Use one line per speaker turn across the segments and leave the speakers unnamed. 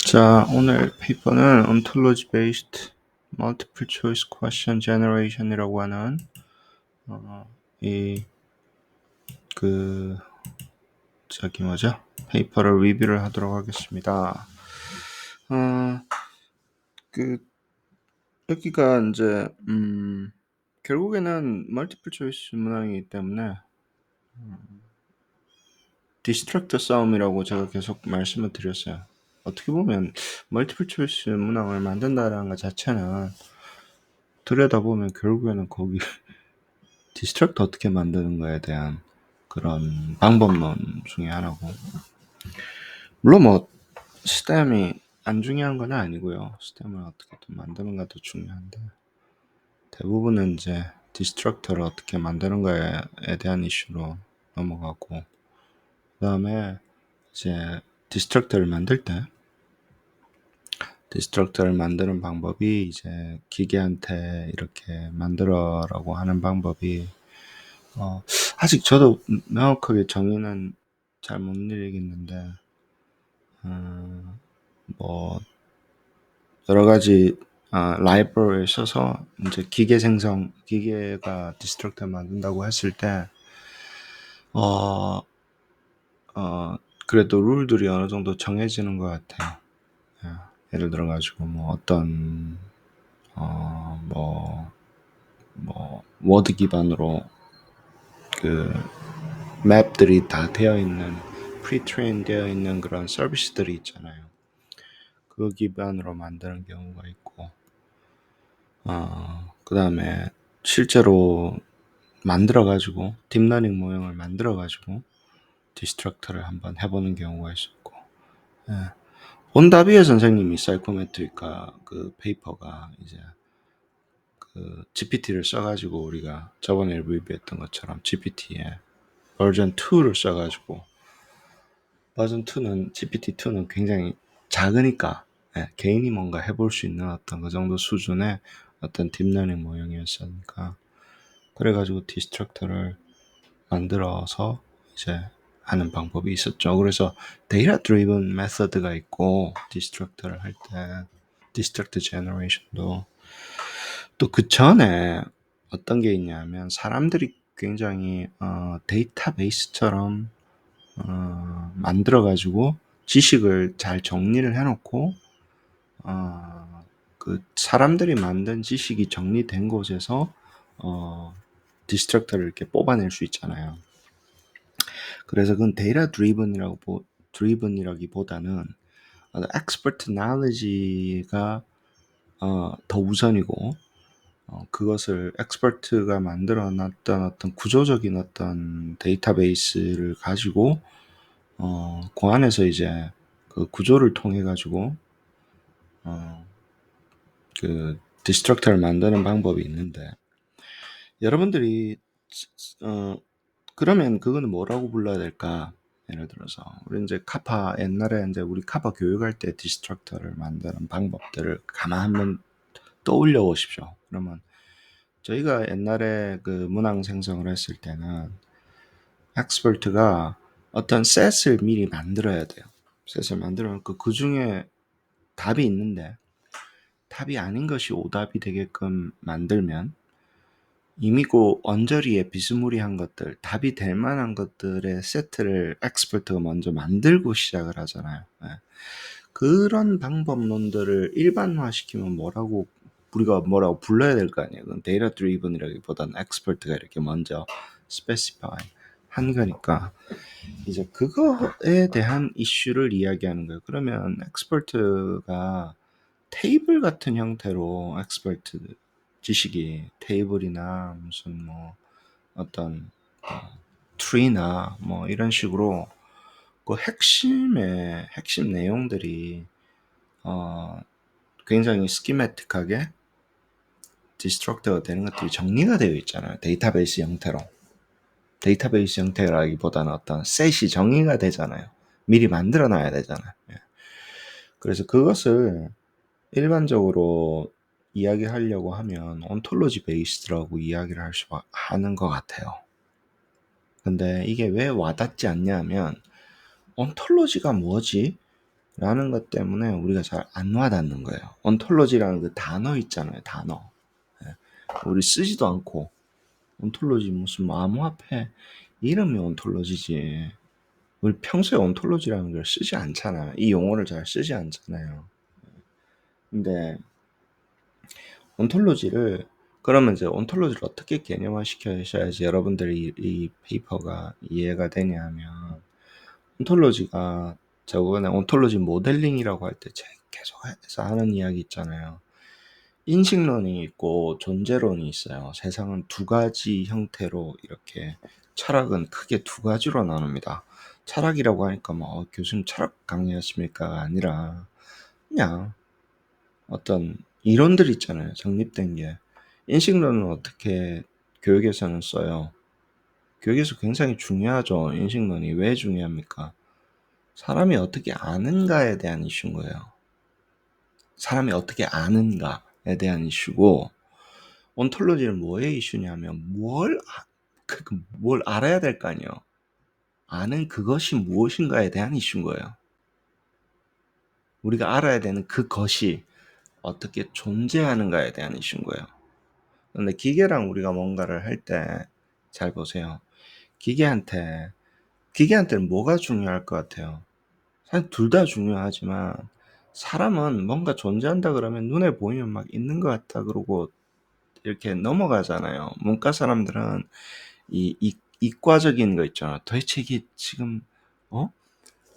자, 오늘 페이퍼는 Ontology Based Multiple Choice Question Generation이라고 하는 페이퍼를 리뷰를 하도록 하겠습니다. 여기가 이제 결국에는 멀티플 초이스 문항이기 때문에 디스트럭터 싸움이라고 제가 계속 말씀을 드렸어요. 어떻게 보면 멀티플 초이스 문항을 만든다는 것 자체는 들여다보면 결국에는 거기 디스트럭터 어떻게 만드는 거에 대한 그런 방법론 중에 하나고, 물론 뭐 스템이 안 중요한 건 아니고요. 스템을 어떻게 또 만드는가도 중요한데, 대부분은 이제 디스트럭터를 어떻게 만드는 거에 대한 이슈로 넘어가고, 그 다음에 이제 디스트럭터를 만들 때 디스트럭터를 만드는 방법이 이제 기계한테 이렇게 만들어라고 하는 방법이 아직 저도 명확하게 정의는 잘 못 내리겠는데, 뭐 여러 가지 라이브러리를 써서 이제 기계가 디스트럭터 만든다고 했을 때 그래도 룰들이 어느 정도 정해지는 것 같아요. 예를 들어 가지고 뭐 어떤 워드 기반으로 그 맵들이 다 되어 있는 프리트레인 되어 있는 그런 서비스들이 있잖아요. 그 기반으로 만드는 경우가 있고, 그 다음에 실제로 만들어가지고 딥러닝 모형을 만들어가지고 디스트럭터를 한번 해보는 경우가 있었고, 온다비에 선생님이 사이코메트리카 그 페이퍼가 이제 그 GPT를 써가지고 우리가 저번에 리뷰했던 것처럼 GPT에 버전 2를 써가지고, 버전 2는 GPT-2는 굉장히 작으니까 개인이 뭔가 해볼 수 있는 어떤 그 정도 수준의 어떤 딥러닝 모형이었으니까, 그래가지고 디스트럭터를 만들어서 이제 하는 방법이 있었죠. 그래서 데이터 드리븐 메서드가 있고, 디스트럭터를 할 때 디스트럭터 제너레이션도 또 그 전에 어떤 게 있냐면, 사람들이 굉장히 데이터베이스처럼 만들어가지고 지식을 잘 정리를 해놓고 그 사람들이 만든 지식이 정리된 곳에서 디스트럭터를 이렇게 뽑아낼 수 있잖아요. 그래서 그건 데이터 드리븐이라기보다는 expert knowledge가 더 우선이고, 그것을 엑스퍼트가 만들어 놨던 어떤 구조적인 어떤 데이터베이스를 가지고 그 안에서 이제 그 구조를 통해 가지고 그 디스트럭터를 만드는 방법이 있는데, 여러분들이 그러면 그거는 뭐라고 불러야 될까? 예를 들어서 우리 이제 옛날에 이제 우리 카파 교육할 때 디스트럭터를 만드는 방법들을 가만 한번 떠올려 보십시오. 그러면 저희가 옛날에 그 문항 생성을 했을 때는 엑스퍼트가 어떤 셋을 미리 만들어야 돼요. 셋을 만들어 놓고 그 중에 답이 있는데 답이 아닌 것이 오답이 되게끔 만들면, 이미 그 언저리에 비스무리한 것들, 답이 될 만한 것들의 세트를 엑스퍼트가 먼저 만들고 시작을 하잖아요. 그런 방법론들을 일반화시키면 우리가 뭐라고 불러야 될 거 아니에요. 그건 데이터 드리븐이라기보다는 엑스퍼트가 이렇게 먼저 스페시파이 한 거니까, 이제 그거에 대한 이슈를 이야기하는 거예요. 그러면 엑스퍼트가 테이블 같은 형태로 엑스퍼트 지식이 테이블이나 무슨 뭐 어떤 트리나 뭐 이런 식으로 그 핵심 내용들이 굉장히 스키매틱하게 디스트럭터가 되는 것들이 정리가 되어 있잖아요. 데이터베이스 형태로. 데이터베이스 형태라기보다는 어떤 셋이 정의가 되잖아요. 미리 만들어 놔야 되잖아요. 그래서 그것을 일반적으로 이야기하려고 하면 온톨로지 베이스드라고 이야기를 하는 것 같아요. 근데 이게 왜 와닿지 않냐면, 온톨로지가 뭐지? 라는 것 때문에 우리가 잘 안 와닿는 거예요. 온톨로지라는 그 단어 있잖아요. 단어. 예. 우리 쓰지도 않고 온톨로지 무슨 암호화폐 이름이 온톨로지지. 우리 평소에 온톨로지라는 걸 쓰지 않잖아요. 이 용어를 잘 쓰지 않잖아요. 근데 온톨로지를 그러면 이제 온톨로지를 어떻게 개념화 시켜야지 여러분들이 이 페이퍼가 이해가 되냐면 온톨로지가 저번에 온톨로지 모델링이라고 할 때 계속해서 하는 이야기 있잖아요. 인식론이 있고 존재론이 있어요. 세상은 두 가지 형태로 이렇게 철학은 크게 두 가지로 나눕니다. 철학이라고 하니까 뭐 교수님 철학 강의하십니까가 아니라 그냥 어떤 이론들 있잖아요. 정립된 게. 인식론은 어떻게 교육에서는 써요? 교육에서 굉장히 중요하죠. 인식론이 왜 중요합니까? 사람이 어떻게 아는가에 대한 이슈인 거예요. 사람이 어떻게 아는가에 대한 이슈고 온톨로지는 뭐의 이슈냐면 뭘 알아야 될 거 아니에요. 아는 그것이 무엇인가에 대한 이슈인 거예요. 우리가 알아야 되는 그것이 어떻게 존재하는가에 대한 이슈인 거예요. 근데 기계랑 우리가 뭔가를 할 때 잘 보세요. 기계한테는 뭐가 중요할 것 같아요? 사실 둘 다 중요하지만 사람은 뭔가 존재한다 그러면 눈에 보이면 막 있는 것 같다 그러고 이렇게 넘어가잖아요. 문과 사람들은 이 이과적인 거 있잖아. 도대체 이게 지금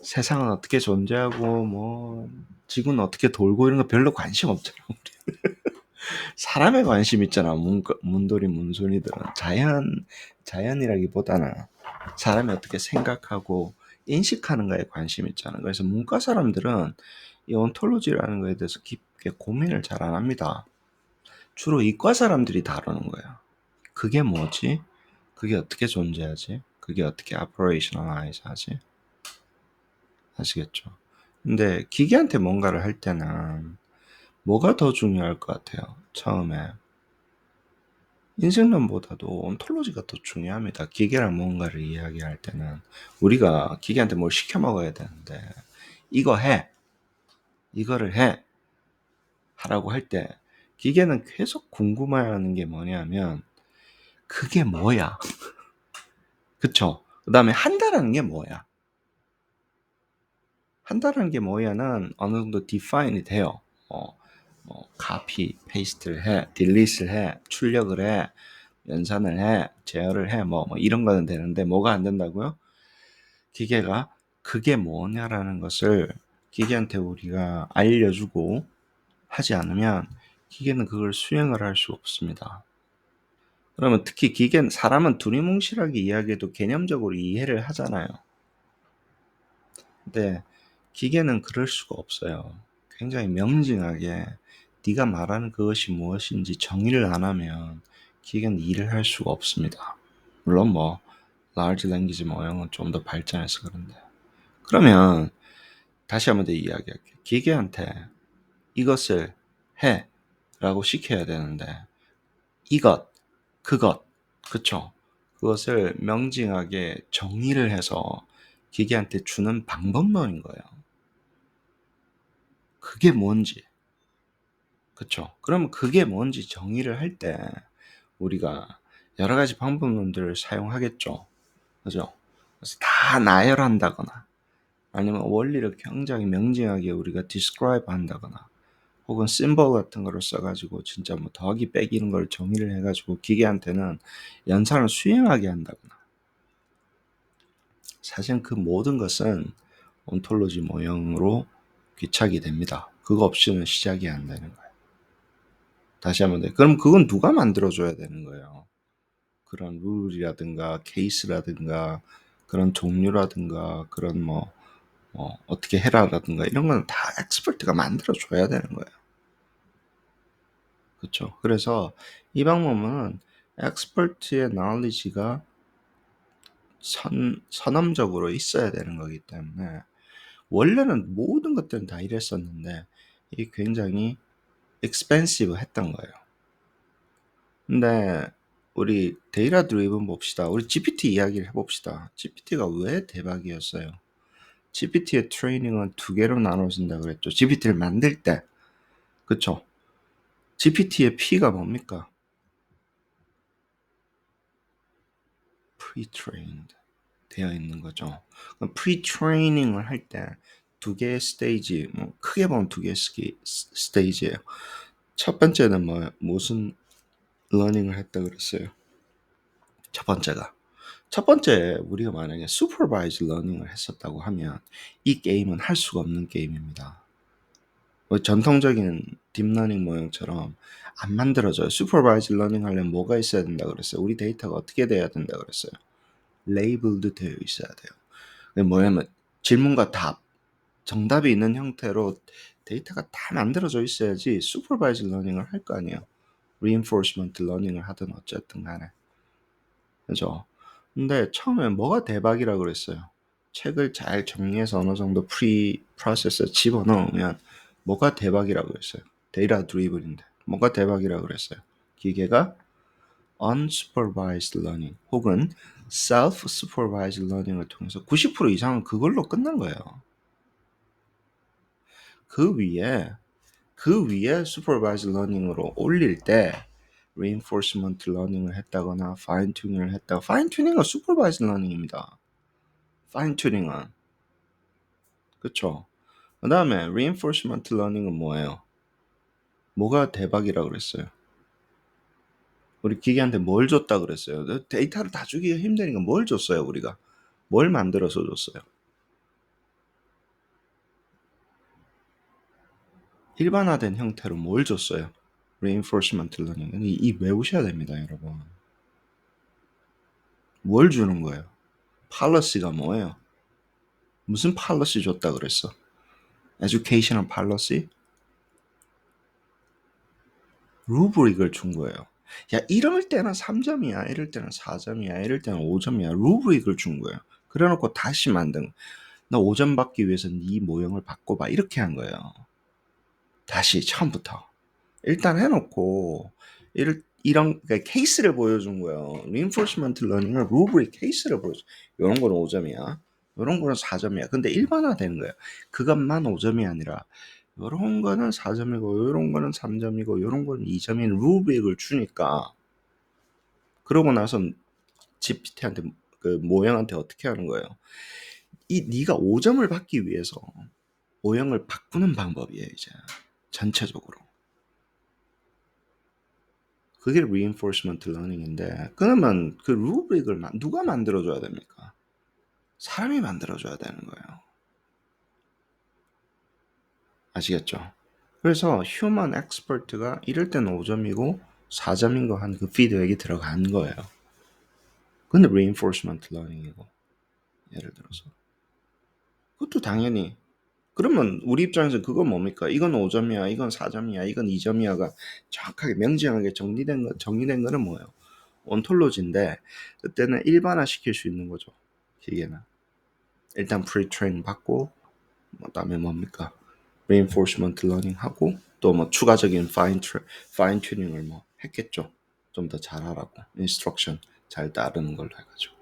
세상은 어떻게 존재하고 뭐 지구는 어떻게 돌고 이런 거 별로 관심 없잖아. 사람에 관심 있잖아. 문돌이 문순이들은 자연이라기보다는 사람이 어떻게 생각하고 인식하는가에 관심 있잖아. 그래서 문과 사람들은 이 온톨로지라는 거에 대해서 깊게 고민을 잘 안 합니다. 주로 이과 사람들이 다루는 거야. 그게 뭐지? 그게 어떻게 존재하지? 그게 어떻게 operationalize 하지? 아시겠죠? 근데 기계한테 뭔가를 할 때는 뭐가 더 중요할 것 같아요? 처음에 인생론보다도 온톨로지가 더 중요합니다. 기계랑 뭔가를 이야기할 때는 우리가 기계한테 뭘 시켜 먹어야 되는데 이거 해, 이거를 해 하라고 할 때 기계는 계속 궁금해하는 게 뭐냐면 그게 뭐야? 그쵸? 그 다음에 한다라는 게 뭐야? 한다라는 게 뭐야는 어느 정도 디파인이 돼요. 카피, 페이스트를 해, 딜리트를 해, 출력을 해, 연산을 해, 제어를 해, 뭐 이런 거는 되는데 뭐가 안 된다고요? 기계가 그게 뭐냐라는 것을 기계한테 우리가 알려주고 하지 않으면 기계는 그걸 수행을 할 수 없습니다. 그러면 특히 사람은 두리뭉실하게 이야기해도 개념적으로 이해를 하잖아요. 근데 기계는 그럴 수가 없어요. 굉장히 명징하게 네가 말하는 그것이 무엇인지 정의를 안 하면 기계는 일을 할 수가 없습니다. 물론 뭐 large language 모형은 좀 더 발전해서 그런데 그러면 다시 한번 더 이야기할게요. 기계한테 이것을 해 라고 시켜야 되는데 이것, 그것, 그쵸? 그것을 명징하게 정의를 해서 기계한테 주는 방법론인 거예요. 그게 뭔지, 그쵸? 그럼 그게 뭔지 정의를 할 때 우리가 여러 가지 방법론들을 사용하겠죠. 그죠? 그래서 다 나열한다거나 아니면 원리를 굉장히 명징하게 우리가 describe 한다거나 혹은 심볼 같은 거를 써가지고 진짜 뭐 더하기 빼기 이런 걸 정의를 해가지고 기계한테는 연산을 수행하게 한다거나 사실 그 모든 것은 온톨로지 모형으로 귀착이 됩니다. 그거 없이는 시작이 안 되는 거예요. 다시 한번 그럼 그건 누가 만들어줘야 되는 거예요. 그런 룰이라든가 케이스라든가 그런 종류라든가 그런 어떻게 해라라든가 이런 건 다 엑스퍼트가 만들어줘야 되는 거예요. 그렇죠. 그래서 이 방법은 엑스퍼트의 knowledge가 선험적으로 있어야 되는 거기 때문에 원래는 모든 것들은 다 이랬었는데 이게 굉장히 expensive 했던 거예요. 근데 우리 데이터 드리븐 봅시다. 우리 GPT 이야기를 해봅시다. GPT가 왜 대박이었어요? GPT의 트레이닝은 두 개로 나눠진다 그랬죠. GPT를 만들 때. 그쵸? GPT의 P가 뭡니까? pre-trained 되어 있는 거죠. pre-training을 할 때 두 개의 스테이지, 뭐 크게 보면 두 개의 스테이지예요. 첫 번째는 무슨 러닝을 했다 그랬어요. 첫 번째 우리가 만약에 supervised learning을 했었다고 하면 이 게임은 할 수가 없는 게임입니다. 전통적인 딥러닝 모형처럼 안 만들어져요. supervised learning 하려면 뭐가 있어야 된다 그랬어요. 우리 데이터가 어떻게 돼야 된다 그랬어요. 레이블드 되어 있어야 돼요. 그게 뭐냐면 질문과 답, 정답이 있는 형태로 데이터가 다 만들어져 있어야지 supervised learning을 할 거 아니에요. reinforcement learning을 하든 어쨌든 간에. 그죠? 근데 처음에 뭐가 대박이라 그랬어요. 책을 잘 정리해서 어느 정도 프로세스에 집어넣으면 뭐가 대박이라 그랬어요. 데이터 드리븐인데 뭐가 대박이라 그랬어요. 기계가 unsupervised learning 혹은 self-supervised learning을 통해서 90% 이상은 그걸로 끝난 거예요. 그 위에 supervised learning으로 올릴 때 reinforcement learning을 했다거나 fine tuning을 했다가 fine tuning은 supervised learning입니다. fine tuning은 그쵸? 그 다음에 reinforcement learning은 뭐예요? 뭐가 대박이라 그랬어요? 우리 기계한테 뭘 줬다 그랬어요? 데이터를 다 주기가 힘드니까 뭘 줬어요 우리가? 뭘 만들어서 줬어요? 일반화된 형태로 뭘 줬어요? reinforcement learning. 이 외우셔야 됩니다 여러분. 뭘 주는 거예요? policy가 뭐예요? 무슨 policy 줬다 그랬어? educational policy? 루브릭을 준 거예요. 야, 이럴 때는 3점이야. 이럴 때는 4점이야. 이럴 때는 5점이야. 루브릭을 준 거예요. 그래 놓고 다시 만든. 나 5점 받기 위해서 네 모형을 바꿔봐. 이렇게 한 거예요. 다시 처음부터. 일단 해놓고 이런 그러니까 케이스를 보여준 거예요. reinforcement learning은 루브릭 케이스를 보여줘. 이런 거는 5점이야. 이런 거는 4점이야. 근데 일반화되는 거예요. 그것만 5점이 아니라 이런 거는 4점이고 이런 거는 3점이고 이런 거는 2점인 루브릭을 주니까 그러고 나서 GPT한테 그 모형한테 어떻게 하는 거예요? 네가 5점을 받기 위해서 모형을 바꾸는 방법이에요. 이제 전체적으로. 그게 reinforcement learning인데 그러면 그 루브릭을 누가 만들어줘야 됩니까? 사람이 만들어줘야 되는 거예요. 아시겠죠? 그래서 휴먼 엑스퍼트가 이럴 때는 5점이고 4점인 거 한 그 피드백이 들어간 거예요. 근데 reinforcement learning이고 예를 들어서 그것도 당연히 그러면 우리 입장에서 그건 뭡니까? 이건 5점이야, 이건 4점이야, 이건 2점이야가 정확하게 명징하게 정리된 거는 뭐예요? 온톨로지인데 그때는 일반화 시킬 수 있는 거죠. 기계는. 일단 pre-train 받고 그다음에 뭡니까? reinforcement learning 하고 또 뭐 추가적인 fine tuning을 뭐 했겠죠. 좀 더 잘하라고 instruction 잘 따르는 걸로 해가지고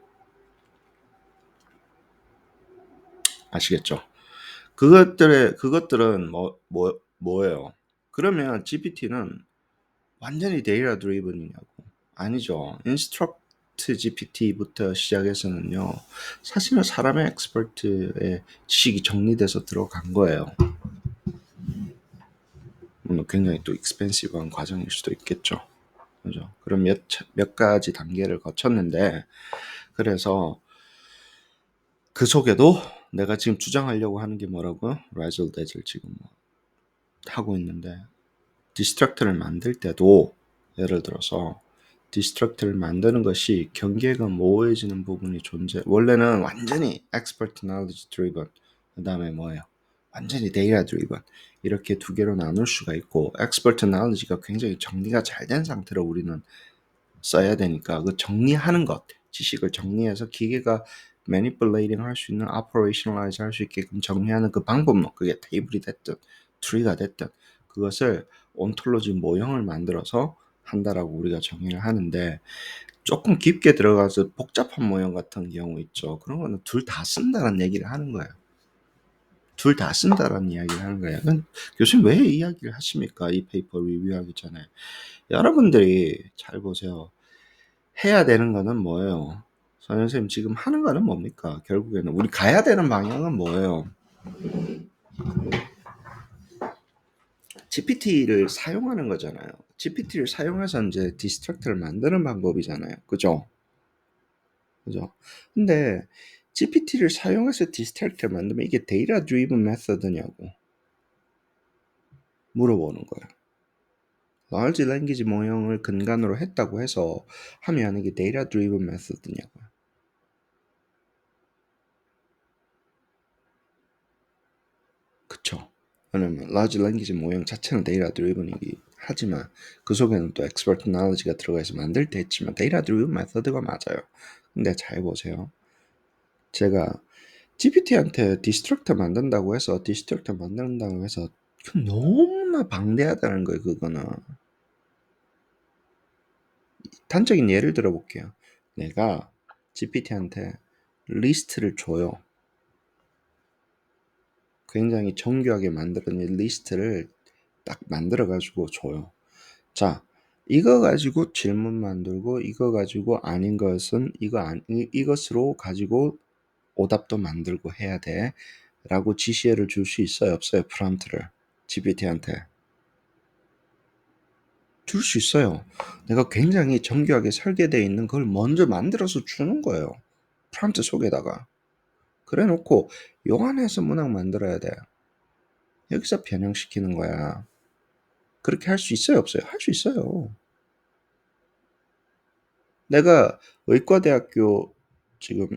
아시겠죠? 그것들은 뭐예요? 그러면 GPT는 완전히 데이터 드리븐이냐고? 아니죠. 인스트럭트 GPT부터 시작해서는요. 사실은 사람의 엑스퍼트의 지식이 정리돼서 들어간 거예요. 굉장히 또 익스펜시브한 과정일 수도 있겠죠. 그죠? 그럼 몇 가지 단계를 거쳤는데 그래서 그 속에도 내가 지금 주장하려고 하는 게 뭐라고요? 라이즐 대즐 지금 하고 있는데 디스트럭트를 만들 때도 예를 들어서 디스트럭트를 만드는 것이 경계가 모호해지는 부분이 원래는 완전히 expert knowledge driven 그 다음에 뭐예요? 완전히 data driven 이렇게 두 개로 나눌 수가 있고 expert knowledge가 굉장히 정리가 잘 된 상태로 우리는 써야 되니까 그 정리하는 것 지식을 정리해서 기계가 manipulating 할 수 있는 operationalize 할 수 있게끔 정리하는 그 방법론 그게 테이블이 됐든 트리가 됐든 그것을 온톨로지 모형을 만들어서 한다라고 우리가 정의를 하는데 조금 깊게 들어가서 복잡한 모형 같은 경우 있죠. 그런 거는 둘 다 쓴다는 얘기를 하는 거예요. 둘 다 쓴다라는 이야기를 하는 거예요. 교수님 왜 이 이야기를 하십니까? 이 페이퍼 리뷰하기 전에. 여러분들이 잘 보세요. 해야 되는 거는 뭐예요? 선생님 지금 하는 거는 뭡니까? 결국에는 우리 가야 되는 방향은 뭐예요? GPT를 사용하는 거잖아요. GPT를 사용해서 이제 디스트랙트를 만드는 방법이잖아요. 그죠? 그죠? 근데 GPT를 사용해서 디스트랙트를 만들면 이게 데이터 드리븐 메서드냐고 물어보는 거예요. large language 모형을 근간으로 했다고 해서 하면 이게 데이터 드리븐 메서드냐고요. 그쵸? 왜냐면 large language 모형 자체는 데이터 드리븐이기 하지만 그 속에는 또 expert knowledge가 들어가 있어 만들 때 했지만 데이터 드리븐 메서드가 맞아요. 근데 잘 보세요. 제가 GPT한테 디스트럭터 만든다고 해서 너무나 방대하다는 거예요. 그거는 단적인 예를 들어볼게요. 내가 GPT한테 리스트를 줘요. 굉장히 정교하게 만들어낸 리스트를 딱 만들어가지고 줘요. 자, 이거 가지고 질문 만들고 이거 가지고 아닌 것은 이것으로 가지고 오답도 만들고 해야 돼 라고 지시를 줄 수 있어요? 없어요? 프롬프트를 GPT한테 줄 수 있어요. 내가 굉장히 정교하게 설계되어 있는 걸 먼저 만들어서 주는 거예요. 프롬프트 속에다가 그래 놓고 요 안에서 문항 만들어야 돼. 여기서 변형시키는 거야. 그렇게 할 수 있어요? 없어요? 할 수 있어요. 내가 의과대학교 지금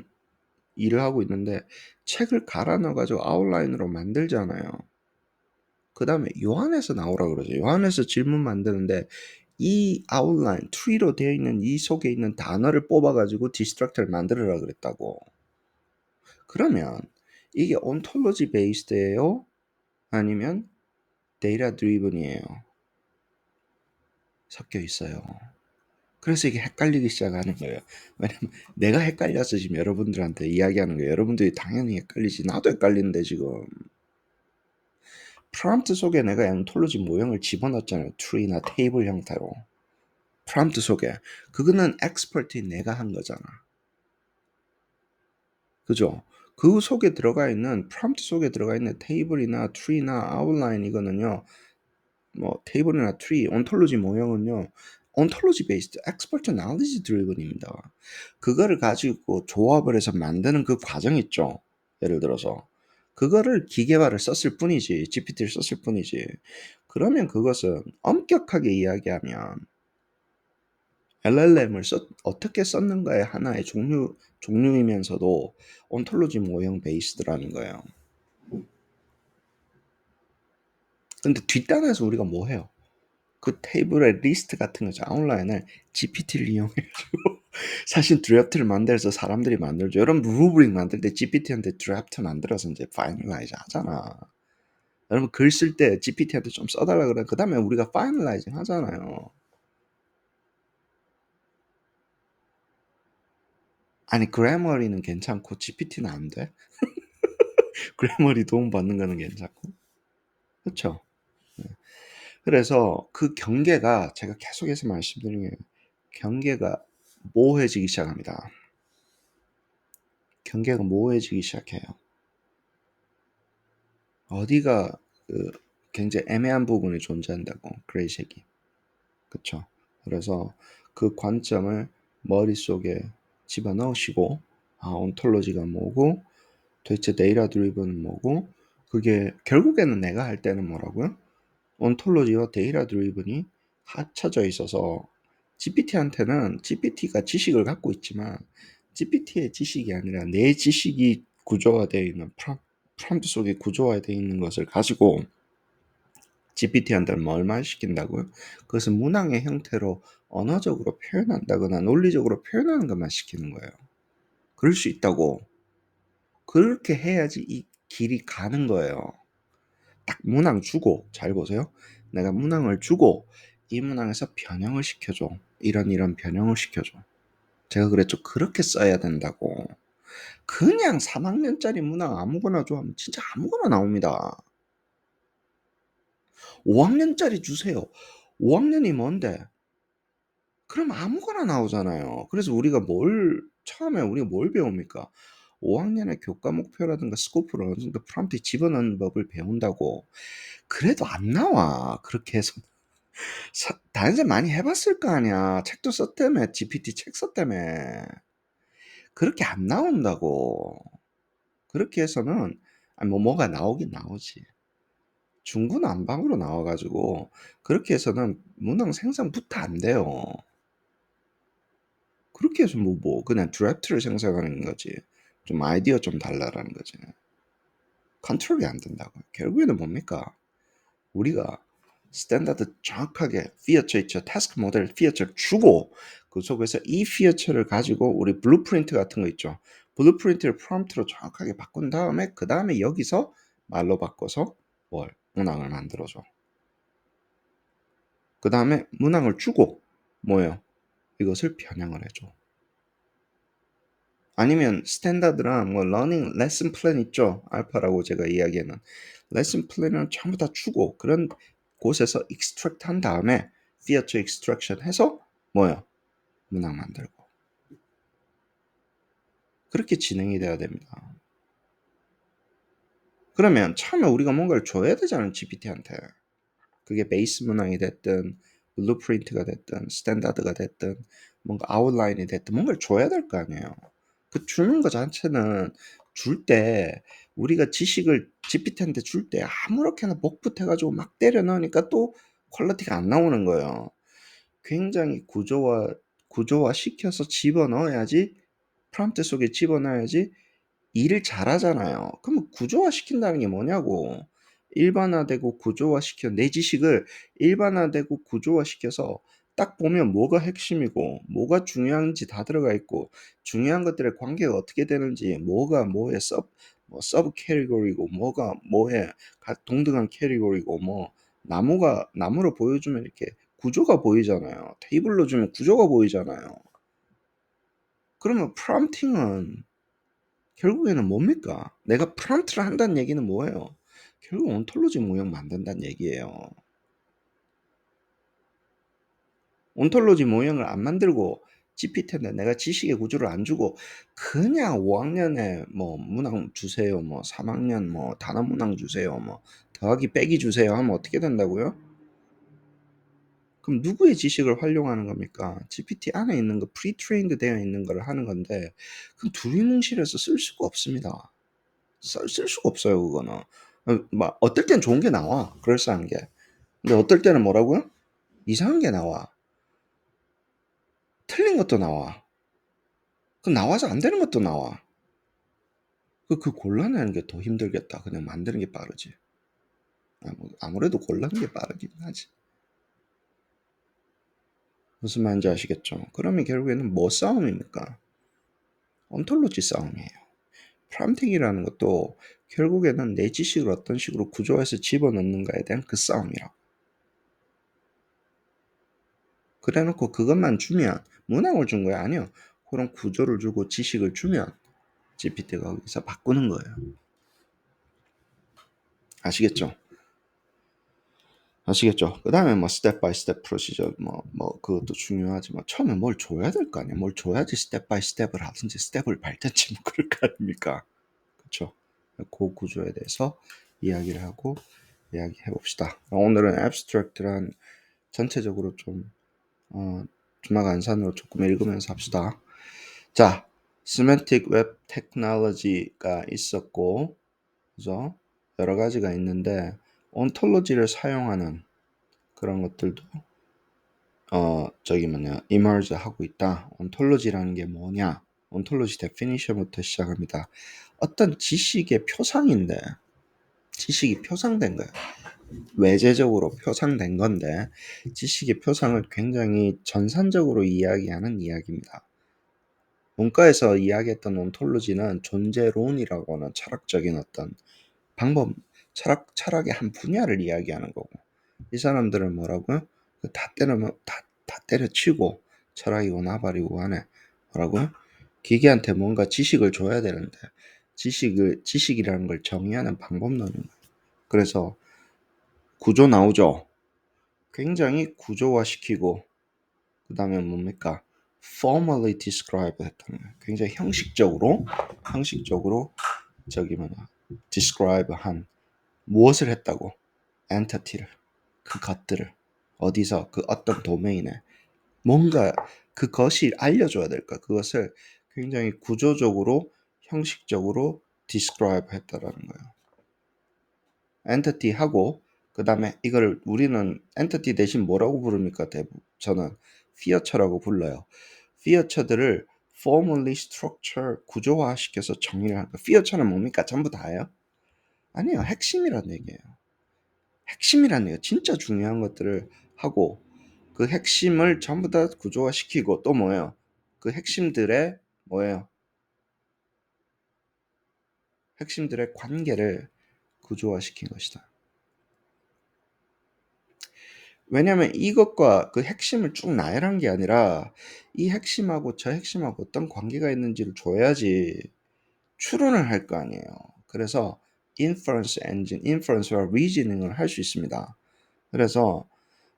일을 하고 있는데 책을 갈아 넣어가지고 아웃라인으로 만들잖아요. 그 다음에 요 안에서 나오라 그러죠. 요 안에서 질문 만드는데 이 아웃라인, 트리로 되어 있는 이 속에 있는 단어를 뽑아가지고 디스트럭터를 만들어라 그랬다고. 그러면 이게 온톨로지 베이스드예요? 아니면 데이터 드리븐이에요? 섞여 있어요. 그래서 이게 헷갈리기 시작하는 거예요. 왜냐면 내가 헷갈려서 지금 여러분들한테 이야기하는 거예요. 여러분들이 당연히 헷갈리지. 나도 헷갈리는데 지금. 프롬프트 속에 내가 엔톨로지 모형을 집어넣었잖아요. 트리나 테이블 형태로. 프롬프트 속에. 그거는 엑스퍼트인 내가 한 거잖아. 그죠? 그 속에 들어가 있는 프롬프트 속에 들어가 있는 테이블이나 트리나 아웃라인 이거는요. 뭐 테이블이나 트리, 온톨로지 모형은요. 온톨로지 베이스드 엑스퍼트 knowledge driven입니다. 그거를 가지고 조합을 해서 만드는 그 과정 있죠. 예를 들어서 그거를 기계화를 썼을 뿐이지 GPT를 썼을 뿐이지. 그러면 그것은 엄격하게 이야기하면 LLM을 어떻게 썼는가의 하나의 종류이면서도 온톨로지 모형 베이스드라는 거예요. 근데 뒷단에서 우리가 뭐 해요? 그 테이블의 리스트 같은 거죠. 아웃라인을 GPT를 이용해가지고 사실 드래프트를 만들어서 사람들이 만들죠. 여러분 루브릭 만들 때 GPT한테 드래프트 만들어서 이제 파이널라이즈 하잖아. 여러분 글 쓸 때 GPT한테 좀 써달라 그래. 그 다음에 우리가 파이널라이징 하잖아요. 아니 그래머리는 괜찮고 GPT는 안 돼? 그래머리 도움 받는 거는 괜찮고. 그렇죠? 그래서 그 경계가 제가 계속해서 말씀드리는 게 경계가 모호해지기 시작합니다. 경계가 모호해지기 시작해요. 어디가 그 굉장히 애매한 부분이 존재한다고 그레이색이. 그쵸? 그래서 그 관점을 머릿속에 집어넣으시고 온톨로지가 뭐고 도대체 데이터 드리븐은 뭐고 그게 결국에는 내가 할 때는 뭐라고요? 온톨로지와 데이터 드리븐이 합쳐져 있어서 GPT한테는 GPT가 지식을 갖고 있지만 GPT의 지식이 아니라 내 지식이 구조화되어 있는 프롬프트 속에 구조화되어 있는 것을 가지고 GPT한테는 뭘 말시킨다고요? 그것은 문항의 형태로 언어적으로 표현한다거나 논리적으로 표현하는 것만 시키는 거예요. 그럴 수 있다고. 그렇게 해야지 이 길이 가는 거예요. 딱 문항 주고 잘 보세요. 내가 문항을 주고 이 문항에서 변형을 시켜줘. 이런 변형을 시켜줘. 제가 그랬죠. 그렇게 써야 된다고. 그냥 3학년짜리 문항 아무거나 줘 하면 진짜 아무거나 나옵니다. 5학년짜리 주세요. 5학년이 뭔데? 그럼 아무거나 나오잖아요. 그래서 처음에 우리가 뭘 배웁니까? 5학년의 교과 목표라든가 스코프를 어느 정도 프롬프트에 집어넣는 법을 배운다고. 그래도 안 나와. 그렇게 해서. 다른 사람 많이 해봤을 거 아니야. 책도 썼다며. GPT 책 썼다며. 그렇게 안 나온다고. 그렇게 해서는, 아니, 뭐가 나오긴 나오지. 중구 난방으로 나와가지고, 그렇게 해서는 문항 생성부터 안 돼요. 그렇게 해서 그냥 드래프트를 생성하는 거지. 좀 아이디어 좀 달라라는 거지. 컨트롤이 안 된다고. 결국에는 뭡니까? 우리가 스탠다드 정확하게 피어처 있죠. 태스크 모델 피어처를 주고 그 속에서 이 피어처를 가지고 우리 블루프린트 같은 거 있죠. 블루프린트를 프롬프트로 정확하게 바꾼 다음에 그 다음에 여기서 말로 바꿔서 문항을 만들어줘. 그 다음에 문항을 주고 뭐예요? 이것을 변형을 해줘. 아니면 스탠다드랑 러닝 레슨 플랜 있죠. 알파라고 제가 이야기하는 레슨 플랜은 전부 다 주고 그런 곳에서 extract 한 다음에 feature extraction 해서 문항 만들고 그렇게 진행이 돼야 됩니다. 그러면 처음에 우리가 뭔가를 줘야 되잖아요. GPT한테. 그게 베이스 문항이 됐든 블루프린트가 됐든 스탠다드가 됐든 뭔가 아웃라인이 됐든 뭔가를 줘야 될 거 아니에요. 그 주는 거 자체는 줄 때 우리가 지식을 GPT한테 줄 때 아무렇게나 복붙해가지고 막 때려 넣으니까 또 퀄리티가 안 나오는 거예요. 굉장히 구조화 시켜서 집어넣어야지 프롬프트 속에 집어넣어야지 일을 잘하잖아요. 그럼 구조화 시킨다는 게 뭐냐고. 일반화되고 구조화시켜 내 지식을 일반화되고 구조화시켜서 딱 보면 뭐가 핵심이고 뭐가 중요한지 다 들어가 있고 중요한 것들의 관계가 어떻게 되는지 뭐가 뭐의 서브 캐리고리고 뭐가 뭐의 동등한 캐리고리고 나무로 보여주면 이렇게 구조가 보이잖아요. 테이블로 주면 구조가 보이잖아요. 그러면 프롬프팅은 결국에는 뭡니까? 내가 프롬프트를 한다는 얘기는 뭐예요? 결국 온톨로지 모형 만든다는 얘기예요. 온톨로지 모형을 안 만들고 GPT한테 내가 지식의 구조를 안 주고 그냥 5학년에 문항 주세요. 3학년 단어 문항 주세요. 더하기 빼기 주세요 하면 어떻게 된다고요? 그럼 누구의 지식을 활용하는 겁니까? GPT 안에 있는 거 프리트레인드 되어 있는 걸 하는 건데 그럼 두리뭉실해서 쓸 수가 없습니다. 쓸 수가 없어요, 그거는. 어떨 땐 좋은 게 나와. 그럴싸한 게. 근데 어떨 때는 뭐라고요? 이상한 게 나와. 틀린 것도 나와. 그 나와서 안 되는 것도 나와. 그 골라내는 게 더 힘들겠다. 그냥 만드는 게 빠르지. 아무래도 골라내는 게 빠르긴 하지. 무슨 말인지 아시겠죠? 그러면 결국에는 뭐 싸움입니까? 온톨로지 싸움이에요. 프롬팅이라는 것도 결국에는 내 지식을 어떤 식으로 구조해서 집어넣는가에 대한 그 싸움이라고. 그래놓고 그것만 주면 문항을 준 거야? 아니요. 그런 구조를 주고 지식을 주면 GPT가 거기서 바꾸는 거예요. 아시겠죠? 아시겠죠? 그 다음에 스텝 바이 스텝 프로시저 그것도 중요하지만 처음에 뭘 줘야 될 거 아니에요. 뭘 줘야지 스텝 바이 스텝을 하든지 스텝을 밟든지 그럴 거 아닙니까? 그쵸? 그 구조에 대해서 이야기를 하고 이야기해 봅시다. 오늘은 abstract란 전체적으로 좀 주마간산으로 조금 읽으면서 합시다. 자, semantic web technology가 있었고, 그죠? 여러 가지가 있는데, ontology를 사용하는 그런 것들도, emerge 하고 있다. ontology라는 게 뭐냐? ontology definition부터 시작합니다. 어떤 지식의 표상인데, 지식이 표상된 거예요. 외재적으로 표상된 건데, 지식의 표상을 굉장히 전산적으로 이야기하는 이야기입니다. 문과에서 이야기했던 온톨로지는 존재론이라고 하는 철학적인 어떤 방법, 철학의 한 분야를 이야기하는 거고, 이 사람들은 뭐라고요? 다 때려치고 철학이고 나발이고 하네. 뭐라고요? 기계한테 뭔가 지식을 줘야 되는데 지식이라는 걸 정의하는 방법론인 거예요. 그래서 구조 나오죠. 굉장히 구조화시키고 그 다음에 뭡니까? formally describe 했다는 거예요. 굉장히 형식적으로 저기 뭐냐 describe 한 무엇을 했다고 entity를 그 것들을 어디서 그 어떤 도메인에 뭔가 그것이 알려줘야 될까 그것을 굉장히 구조적으로 형식적으로 describe 했다라는 거예요. entity 하고 그 다음에 이걸 우리는 entity 대신 뭐라고 부릅니까? 저는 feature라고 불러요. feature들을 formally structure 구조화시켜서 정의를 하는 거예요. feature는 뭡니까? 전부 다예요? 아니에요. 핵심이란 얘기예요. 핵심이란 얘기예요. 진짜 중요한 것들을 하고 그 핵심을 전부 다 구조화시키고 또 뭐예요? 그 핵심들의 뭐예요? 핵심들의 관계를 구조화시킨 것이다. 왜냐하면 이것과 그 핵심을 쭉 나열한 게 아니라 이 핵심하고 저 핵심하고 어떤 관계가 있는지를 줘야지 추론을 할 거 아니에요. 그래서 inference engine, inference와 reasoning을 할 수 있습니다. 그래서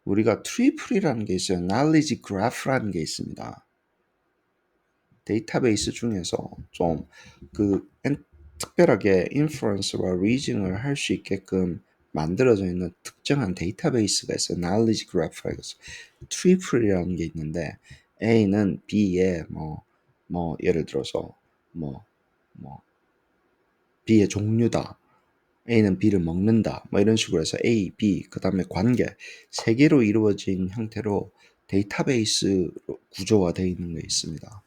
우리가 트리플이라는 게 있어요. knowledge graph라는 게 있습니다. 데이터베이스 중에서 좀 특별하게 inference와 reasoning을 할 수 있게끔 만들어져 있는 특정한 데이터베이스가 있어요. knowledge graph라고 해서 트리플이라는 게 있는데 A는 B의 예를 들어서 B의 종류다. A는 B를 먹는다. 이런 식으로 해서 A, B, 그 다음에 관계 세 개로 이루어진 형태로 데이터베이스 구조화되어 있는 게 있습니다.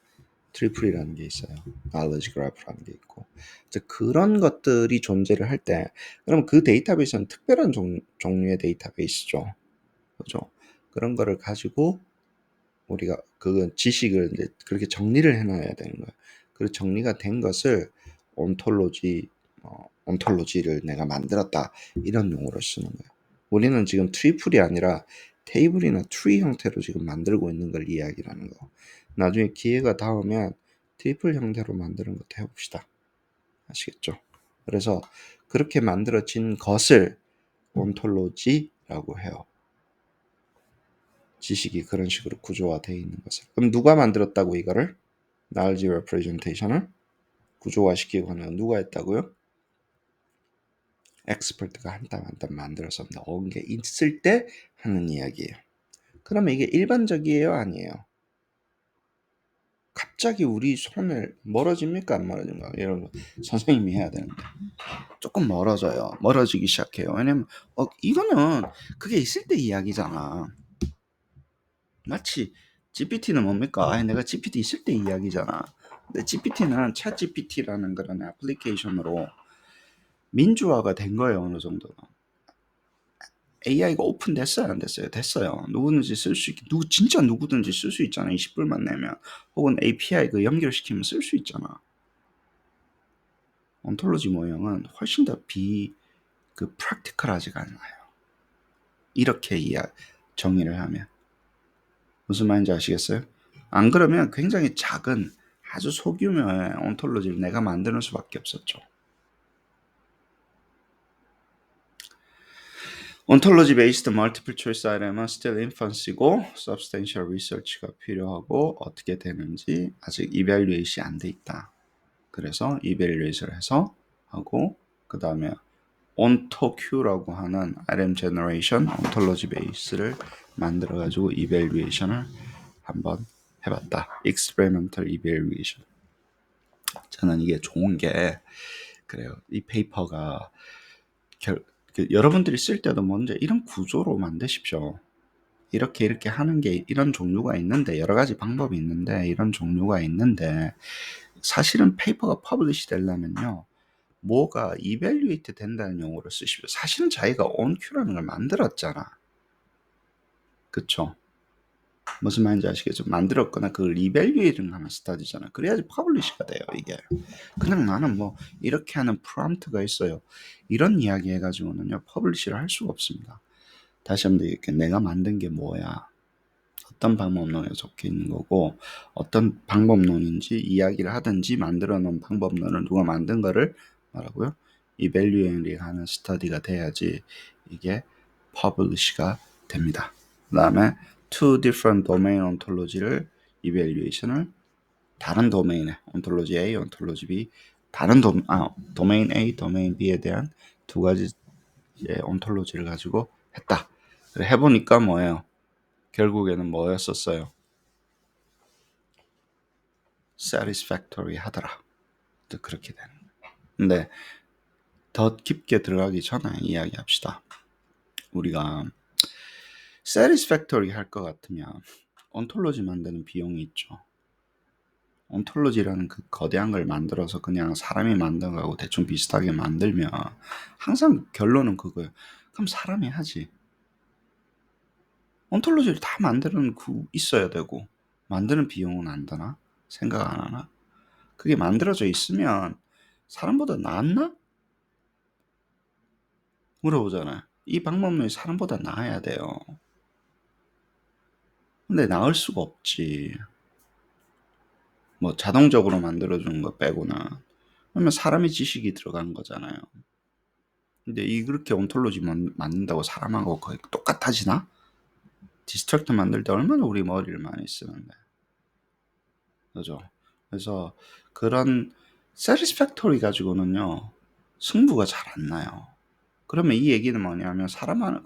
트리플이라는 게 있어요. knowledge graph라는 게 있고 이제 그런 것들이 존재를 할 때 그럼 그 데이터베이스는 특별한 종류의 데이터베이스죠. 그죠? 그런 거를 가지고 우리가 그 지식을 이제 그렇게 정리를 해놔야 되는 거예요. 그 정리가 된 것을 온톨로지를 내가 만들었다 이런 용어로 쓰는 거예요. 우리는 지금 트리플이 아니라 테이블이나 트리 형태로 지금 만들고 있는 걸 이야기하는 거. 나중에 기회가 닿으면 트리플 형태로 만드는 것도 해봅시다. 아시겠죠? 그래서 그렇게 만들어진 것을 온톨로지라고 해요. 지식이 그런 식으로 구조화되어 있는 것을. 그럼 누가 만들었다고 이거를? knowledge representation을 구조화시키고 하는 건 누가 했다고요? 엑스퍼트가 한 땀 한 땀 만들어서 넣은 게 있을 때 하는 이야기예요. 그러면 이게 일반적이에요? 아니에요? 갑자기 우리 손을 멀어집니까? 안 멀어집니까? 이런 거 선생님이 해야 되는데 조금 멀어져요. 멀어지기 시작해요. 왜냐면 이거는 그게 있을 때 이야기잖아. 마치 GPT는 뭡니까? 내가 GPT 있을 때 이야기잖아. 근데 GPT는 챗 GPT라는 그런 애플리케이션으로 민주화가 된 거예요. 어느 정도는. AI가 오픈됐어요? 안 됐어요? 됐어요. 누구든지 쓸 수 있게 진짜 누구든지 쓸 수 있잖아. 20불만 내면. 혹은 API 연결시키면 쓸 수 있잖아. 온톨로지 모형은 훨씬 더 프랙티컬하지가 않아요. 이렇게 정의를 하면. 무슨 말인지 아시겠어요? 안 그러면 굉장히 작은 아주 소규모의 온톨로지를 내가 만드는 수밖에 없었죠. Ontology based multiple choice IRM은 still infancy고 substantial research가 필요하고 어떻게 되는지 아직 evaluate이 안 돼 있다. 그래서 evaluate를 해서 하고 그 다음에 OntoQ라고 하는 RM generation ontology base를 만들어 가지고 evaluation을 한번 해봤다. experimental evaluation. 저는 이게 좋은 게 그래요. 이 페이퍼가 여러분들이 쓸 때도 먼저 이런 구조로 만드십시오. 이렇게 하는 게 이런 종류가 있는데 여러 가지 방법이 있는데 이런 종류가 있는데 사실은 페이퍼가 퍼블리시 되려면요. 뭐가 이밸류에이트 된다는 용어를 쓰십시오. 사실은 자기가 onQ라는 걸 만들었잖아. 그쵸? 무슨 말인지 아시겠죠? 만들었거나 그걸 리밸류에이팅 하는 스타디잖아. 그래야지 퍼블리시가 돼요, 이게. 그냥 나는 이렇게 하는 프롬프트가 있어요. 이런 이야기 해가지고는요, 퍼블리시를 할 수가 없습니다. 다시 한번 얘기할게. 내가 만든 게 뭐야? 어떤 방법론에 적혀 있는 거고 어떤 방법론인지 이야기를 하든지 만들어 놓은 방법론을 누가 만든 거를 뭐라고요? 이밸류에이팅 하는 스터디가 돼야지 이게 퍼블리시가 됩니다. 그 다음에 two different domain ontology를 이밸류에이션을 다른 도메인의 ontology A, ontology B 다른 도메인 A, 도메인 B에 대한 두 가지 ontology를 가지고 했다. 해보니까 뭐예요? 결국에는 뭐였었어요? satisfactory 하더라. 또 그렇게 되는 거예요. 근데 더 깊게 들어가기 전에 이야기합시다. 우리가 satisfactory 할 것 같으면 ontology 만드는 비용이 있죠. ontology라는 그 거대한 걸 만들어서 그냥 사람이 만든 거하고 대충 비슷하게 만들면 항상 결론은 그거예요. 그럼 사람이 하지. ontology를 다 만드는 있어야 되고 만드는 비용은 안 드나? 생각 안 하나? 그게 만들어져 있으면 사람보다 낫나? 물어보잖아요. 이 방법론이 사람보다 나아야 돼요. 근데 나을 수가 없지. 뭐 자동적으로 만들어주는 거 빼고나. 그러면 사람의 지식이 들어간 거잖아요. 근데 그렇게 온톨로지 만든다고 사람하고 거의 똑같아지나? 디스트럭트 만들 때 얼마나 우리 머리를 많이 쓰는데. 그죠? 그래서 그런 satisfactory 가지고는요, 승부가 잘 안 나요. 그러면 이 얘기는 뭐냐면 사람 하나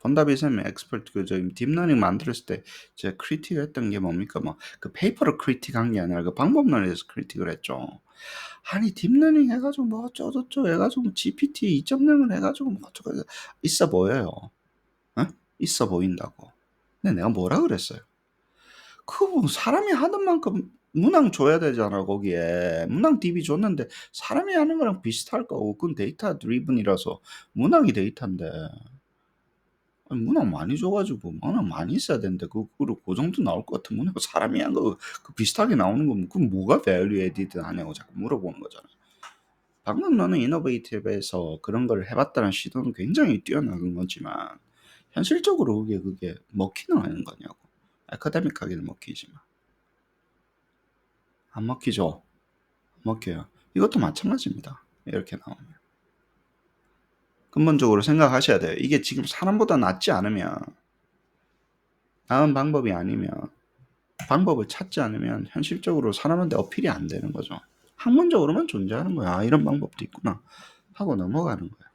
본다비 쌤의 엑스퍼트 딥러닝 만들었을 때 제가 크리틱을 했던 게 뭡니까? 뭐 그 페이퍼를 크리틱한 게 아니라 그 방법론에 대해서 크리틱을 했죠. 아니 딥러닝 해가지고 뭐 어쩌고저쩌고 해가지고 GPT 2.0을 해가지고 뭐 어쩌고 있어 보여요. 어? 있어 보인다고. 근데 내가 뭐라 그랬어요? 그거 사람이 하는 만큼 문항 줘야 되잖아. 거기에 문항 DB 줬는데 사람이 하는 거랑 비슷할 거고 그건 데이터 드리븐이라서 문항이 데이터인데 아니, 문항 많이 줘가지고 문항 많이 있어야 되는데 그거로 그 정도 나올 것 같은 문항 사람이 한 거 그 비슷하게 나오는 거면 그럼 뭐가 value added 하냐고 자꾸 물어보는 거잖아. 방금 너는 이노베이티브에서 그런 걸 해봤다는 시도는 굉장히 뛰어난 거지만 현실적으로 그게 먹히는 하는 거냐고. 아카데믹하게는 먹히지만 안 먹히죠. 먹혀요. 이것도 마찬가지입니다. 이렇게 나오면. 근본적으로 생각하셔야 돼요. 이게 지금 사람보다 낫지 않으면, 나은 방법이 아니면, 방법을 찾지 않으면 현실적으로 사람한테 어필이 안 되는 거죠. 학문적으로만 존재하는 거야. 아, 이런 방법도 있구나. 하고 넘어가는 거야.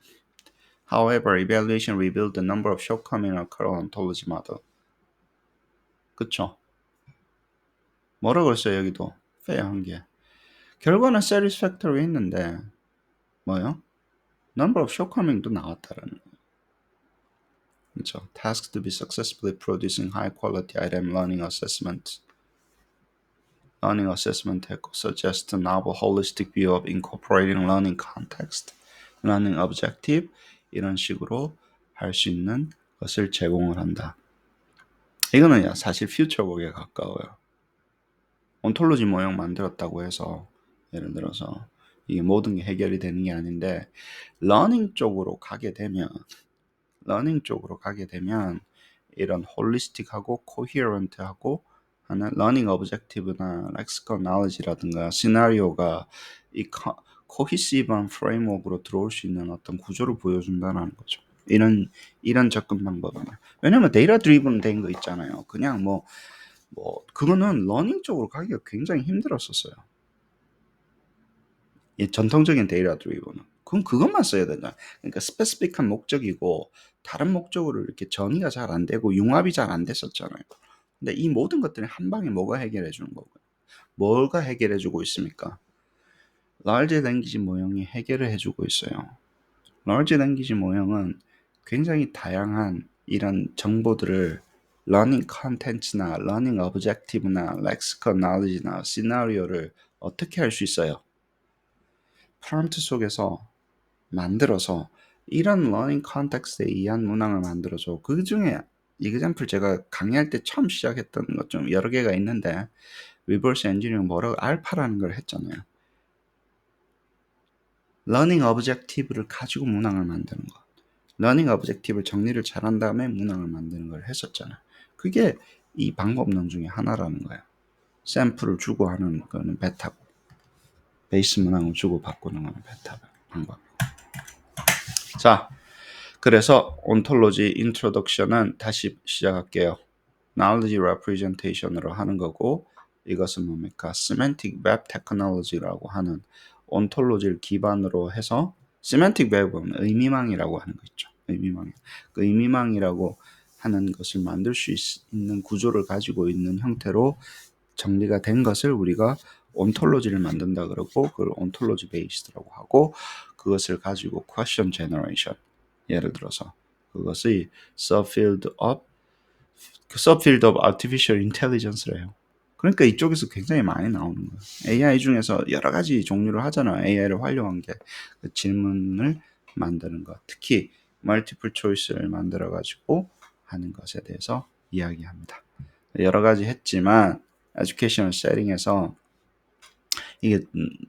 However, evaluation revealed the number of shortcomings in our current ontology model. 그쵸? 뭐라고 그랬어요, 여기도? 페어한 게. 결과는 satisfactory 했는데, 뭐요? number of shortcomings도 나왔다라는 거예요. 그렇죠. Task to be successfully producing high quality item learning assessment suggest a novel holistic view of incorporating learning context, learning objective 이런 식으로 할 수 있는 것을 제공을 한다. 이거는 사실 퓨처곡에 가까워요. 온톨로지 모형 만들었다고 해서 예를 들어서 이게 모든 게 해결이 되는 게 아닌데 러닝 쪽으로 가게 되면 이런 홀리스틱하고 코히어런트하고 하는 러닝 오브젝티브나 렉시컬 knowledge라든가 시나리오가 이 코히시브한 프레임워크로 들어올 수 있는 어떤 구조를 보여준다는 거죠. 이런 접근 방법은 왜냐면 데이터 드리븐 된 거 있잖아요. 그냥 뭐 그거는 러닝 쪽으로 가기가 굉장히 힘들었었어요. 이 전통적인 데이터 드리븐은 그럼 그것만 써야 된다. 그러니까 스페시픽한 목적이고 다른 목적으로 이렇게 전이가 잘 안 되고 융합이 잘 안 됐었잖아요. 근데 이 모든 것들이 한 방에 뭐가 해결해 주는 거고요. 뭐가 해결해 주고 있습니까? large language 모형이 해결을 해주고 있어요. large language 모형은 굉장히 다양한 이런 정보들을 learning content나 learning objective나 lexical knowledge나 시나리오를 어떻게 할 수 있어요? 프롬프트 속에서 만들어서 이런 러닝 컨텍스트에 의한 문항을 만들어줘. 그 중에 example 제가 강의할 때 처음 시작했던 것 좀 여러 개가 있는데 리버스 엔지니어링 뭐라고 알파라는 걸 했잖아요. 러닝 오브젝티브를 가지고 문항을 만드는 것. 러닝 오브젝티브 정리를 잘한 다음에 문항을 만드는 걸 했었잖아요. 그게 이 방법론 중에 하나라는 거예요. 샘플을 주고 하는 거는 베타고, 베이스 문항을 주고 바꾸는 거는 베타 방법. 자, 그래서 ontology introduction은 다시 시작할게요. knowledge representation으로 하는 거고, 이것은 뭡니까? semantic web technology라고 하는 ontology를 기반으로 해서, semantic web은 의미망이라고 하는 거 있죠. 의미망. 그 의미망이라고 하는 것을 만들 수 있는 구조를 가지고 있는 형태로 정리가 된 것을 우리가 ontology를 만든다 그러고, 그걸 ontology based라고 하고, 그것을 가지고 question generation, 예를 들어서 그것이 subfield of artificial intelligence래요. 그러니까 이쪽에서 굉장히 많이 나오는 거예요. AI 중에서 여러 가지 종류를 하잖아요. AI를 활용한 게 그 질문을 만드는 것, 특히 multiple choice를 만들어 가지고 하는 것에 대해서 이야기합니다. 여러 가지 했지만 에듀케이션 세팅에서 이게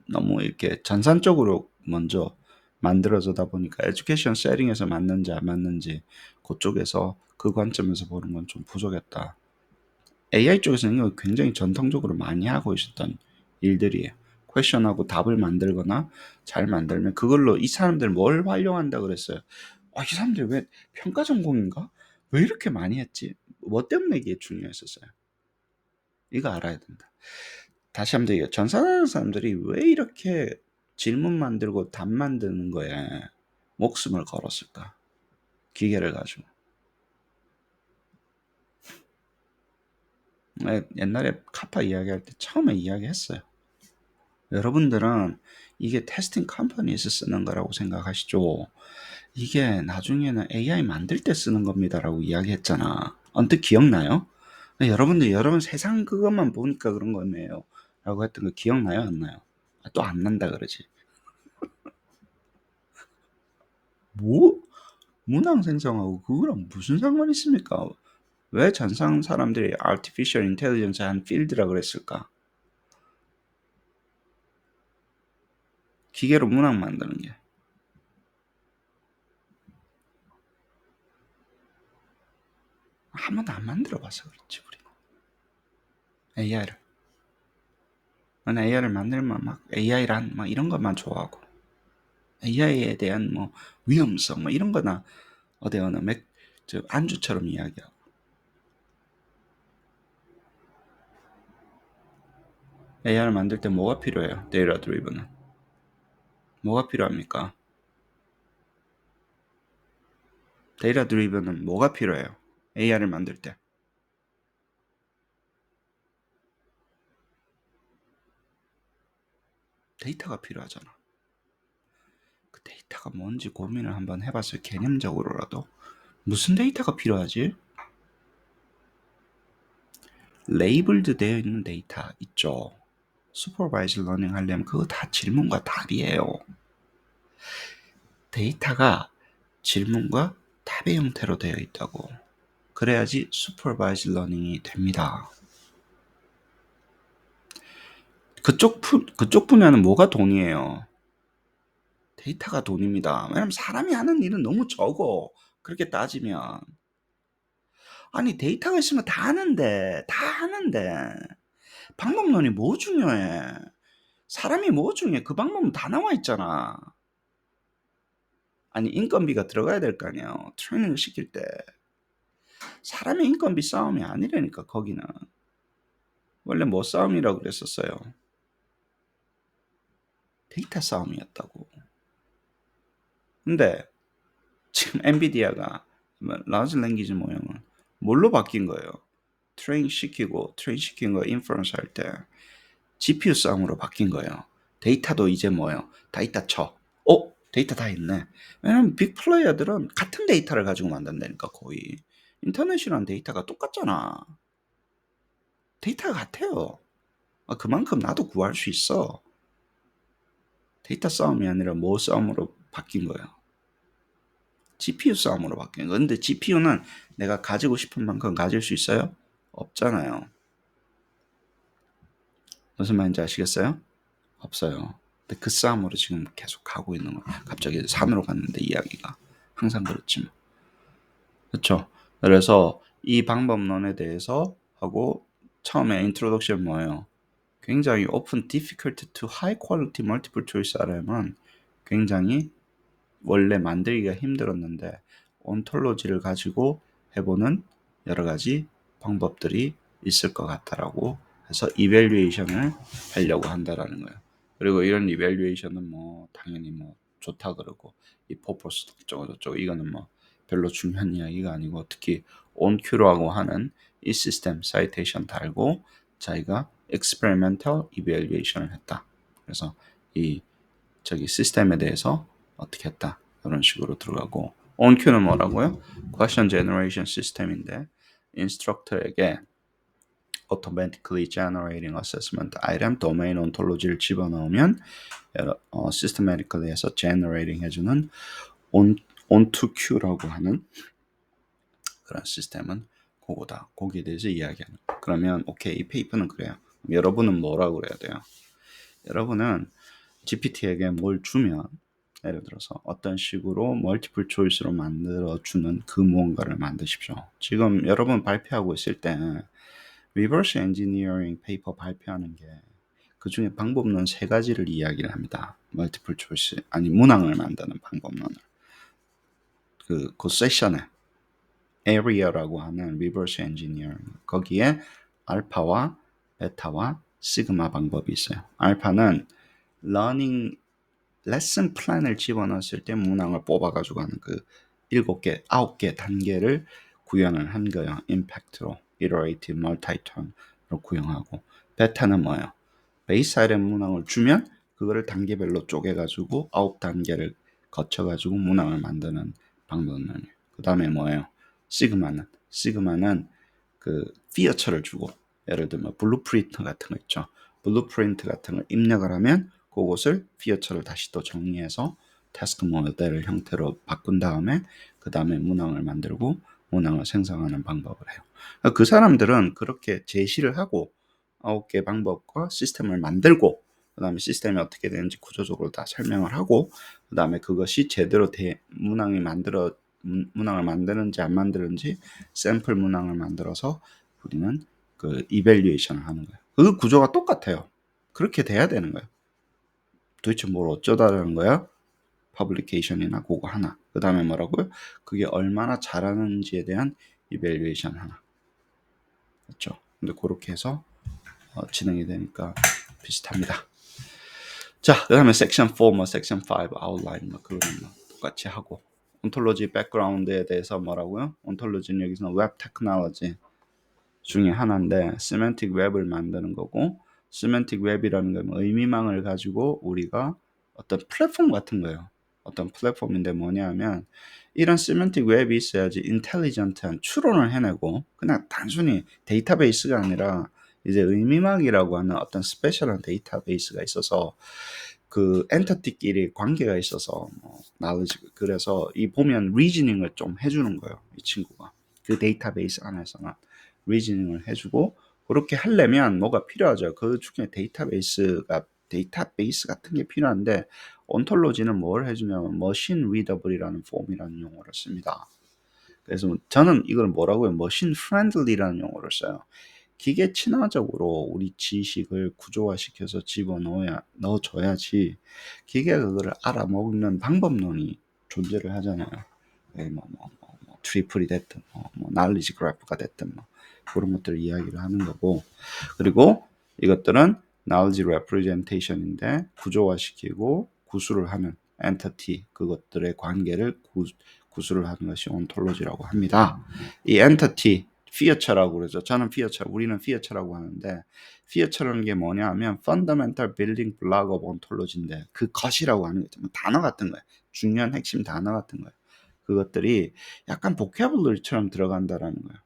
너무 이렇게 전산적으로 먼저 만들어지다 보니까 에듀케이션 세팅에서 맞는지 안 맞는지 그쪽에서 그 관점에서 보는 건 좀 부족했다. AI 쪽에서는 이거 굉장히 전통적으로 많이 하고 있었던 일들이에요. 퀘션하고 답을 만들거나 잘 만들면 그걸로 이 사람들 뭘 활용한다 그랬어요. 이 사람들 왜 평가 전공인가? 왜 이렇게 많이 했지? 뭐 때문에 이게 중요했었어요? 이거 알아야 된다. 다시 한번 얘기해요. 전산하는 사람들이 왜 이렇게 질문 만들고 답 만드는 거에 목숨을 걸었을까? 기계를 가지고. 옛날에 카파 이야기할 때 처음에 이야기했어요. 여러분들은 이게 테스팅 컴퍼니에서 쓰는 거라고 생각하시죠? 이게 나중에는 AI 만들 때 쓰는 겁니다라고 이야기했잖아. 언뜻 기억나요? 여러분 세상 그것만 보니까 그런 거네요. 라고 했던 거 기억나요? 안 나요? 또 안 난다 그러지. 뭐? 문항 생성하고 그거랑 무슨 상관이 있습니까? 왜 전상 사람들이 artificial intelligence 한 필드라 그랬을까? 기계로 문항 만드는 게. 한 번도 안 만들어 봐서 그렇지, 우리는. AI를. 난 AI를 만들면 막 AI란 막 이런 것만 좋아하고, AI에 대한 뭐 위험성 뭐 이런 거나 어디 어느 안주처럼 이야기하고. AI를 만들 때 뭐가 필요해요? 데이터 드리븐은. 뭐가 필요합니까? 데이터 드리븐은 뭐가 필요해요? AI를 만들 때. 데이터가 필요하잖아. 그 데이터가 뭔지 고민을 한번 해봤어요. 개념적으로라도. 무슨 데이터가 필요하지? 레이블드 되어 있는 데이터 있죠. 슈퍼바이즈 러닝 하려면 그거 다 질문과 답이에요. 데이터가 질문과 답의 형태로 되어 있다고. 그래야지 슈퍼바이즈 러닝이 됩니다. 그쪽 분야는 뭐가 돈이에요? 데이터가 돈입니다. 왜냐면 사람이 하는 일은 너무 적어. 그렇게 따지면. 아니 데이터가 있으면 다 하는데 방법론이 뭐 중요해? 사람이 뭐 중요해? 그 방법은 다 나와 있잖아. 아니 인건비가 들어가야 될 거 아니에요. 트레이닝을 시킬 때. 사람의 인건비 싸움이 아니라니까 거기는. 원래 뭐 싸움이라고 그랬었어요. 데이터 싸움이었다고. 근데 지금 엔비디아가 라지 랭귀지 모형은 뭘로 바뀐 거예요? 트레인 시킨 거 인퍼런스 할 때 GPU 싸움으로 바뀐 거예요. 데이터도 이제 뭐예요? 데이터 쳐. 데이터 다 있네. 왜냐면 빅 플레이어들은 같은 데이터를 가지고 만든다니까 거의. 인터넷이랑 데이터가 똑같잖아. 데이터가 같아요. 그만큼 나도 구할 수 있어. 데이터 싸움이 아니라 뭐 싸움으로 바뀐 거예요? GPU 싸움으로 바뀐 거예요. 근데 GPU는 내가 가지고 싶은 만큼 가질 수 있어요? 없잖아요. 무슨 말인지 아시겠어요? 없어요. 근데 그 싸움으로 지금 계속 가고 있는 거예요. 갑자기 산으로 갔는데 이야기가. 항상 그렇지만. 그렇죠? 그래서 이 방법론에 대해서 하고 처음에 인트로덕션 뭐예요? 굉장히 open, difficult to high quality multiple choice RM은 굉장히 원래 만들기가 힘들었는데 온톨로지를 가지고 해보는 여러 가지 방법들이 있을 것 같다라고 해서 이밸류에이션을 하려고 한다라는 거예요. 그리고 이런 이밸류에이션은 뭐 당연히 뭐 좋다 그러고 이 퍼포스 어쩌고 저쩌고 이거는 뭐 별로 중요한 이야기가 아니고 특히 온큐라고 하는 이 시스템 사이테이션 달고 자기가 experimental evaluation을 했다. 그래서 이 저기 시스템에 대해서 어떻게 했다 이런 식으로 들어가고 onQ는 뭐라고요? Question Generation System인데 인스트럭터에게 automatically generating assessment item domain ontology를 집어넣으면 systematically 해서 generating 해주는 on2Q라고 하는 그런 시스템은 그거다. 거기에 대해서 이야기하는. 그러면 오케이 이 페이퍼는 그래요. 여러분은 뭐라고 그래야 돼요? 여러분은 GPT에게 뭘 주면 예를 들어서 어떤 식으로 멀티플 초이스로 만들어주는 그 무언가를 만드십시오. 지금 여러분 발표하고 있을 때 리버스 엔지니어링 페이퍼 발표하는 게 그 중에 방법론 3가지를 이야기를 합니다. 멀티플 초이스 아니 문항을 만드는 방법론을 그 세션에 에리어라고 하는 리버스 엔지니어링 거기에 알파와 베타와 시그마 방법이 있어요. 알파는 러닝 레슨 플랜을 집어넣었을 때 문항을 뽑아가지고 하는 그 7개, 9개 단계를 구현을 한 거예요. 임팩트로, iterative, multi-turn으로 구현하고 베타는 뭐예요? 베이스 아이템 문항을 주면 그거를 단계별로 쪼개가지고 9단계를 거쳐가지고 문항을 만드는 방법이에요. 그 다음에 뭐예요? 시그마는 그 피어처를 주고 예를 들면 블루프린트 같은 거 있죠. 블루프린트 같은 걸 입력을 하면 그것을 피어처를 다시 또 정리해서 태스크 모델 형태로 바꾼 다음에 그 다음에 문항을 만들고 문항을 생성하는 방법을 해요. 그 사람들은 그렇게 제시를 하고 9개 방법과 시스템을 만들고 그 다음에 시스템이 어떻게 되는지 구조적으로 다 설명을 하고 그 다음에 그것이 제대로 문항을 만드는지 안 만드는지 샘플 문항을 만들어서 우리는 그 이밸류에이션을 하는 거예요. 그 구조가 똑같아요. 그렇게 돼야 되는 거예요. 도대체 뭘 어쩌다라는 거야? 퍼블리케이션이나 그거 하나. 그 다음에 뭐라고요? 그게 얼마나 잘하는지에 대한 이밸류에이션 하나. 그렇죠? 근데 그렇게 해서 진행이 되니까 비슷합니다. 자, 그 다음에 섹션 4, 뭐 섹션 5, 아웃라인 뭐 그거는 뭐 똑같이 하고 온톨로지 백그라운드에 대해서 뭐라고요? 온톨로지는 여기서는 웹 테크놀로지 중에 하나인데 시멘틱 웹을 만드는 거고 시멘틱 웹이라는 건 의미망을 가지고 우리가 어떤 플랫폼 같은 거예요. 어떤 플랫폼인데 뭐냐면 이런 시멘틱 웹이 있어야지 인텔리전트한 추론을 해내고 그냥 단순히 데이터베이스가 아니라 이제 의미망이라고 하는 어떤 스페셜한 데이터베이스가 있어서 그 엔터티끼리 관계가 있어서 knowledge 그래서 이 보면 리즈닝을 좀 해주는 거예요. 이 친구가 그 데이터베이스 안에서는 리즈닝을 해주고 그렇게 하려면 뭐가 필요하죠. 그 중에 데이터베이스 같은 게 필요한데 온톨로지는 뭘 해주냐면 머신 리더블이라는 폼이라는 용어를 씁니다. 그래서 저는 이걸 뭐라고요? 머신 프렌들리라는 용어를 써요. 기계 친화적으로 우리 지식을 구조화시켜서 넣어줘야지 기계가 그거를 알아먹는 방법론이 존재를 하잖아요. 트리플이 됐든 날리지 그래프가 됐든 그런 것들을 이야기를 하는 거고 그리고 이것들은 knowledge representation인데 구조화시키고 구술을 하는 entity 그것들의 관계를 구술을 하는 것이 ontology라고 합니다. 이 entity feature라고 그러죠. 저는 feature, 우리는 feature라고 하는데 feature라는 게 뭐냐 하면 fundamental building block of ontology인데 그 것이라고 하는 게 단어 같은 거예요. 중요한 핵심 단어 같은 거예요. 그것들이 약간 보캐블러리처럼 들어간다라는 거예요.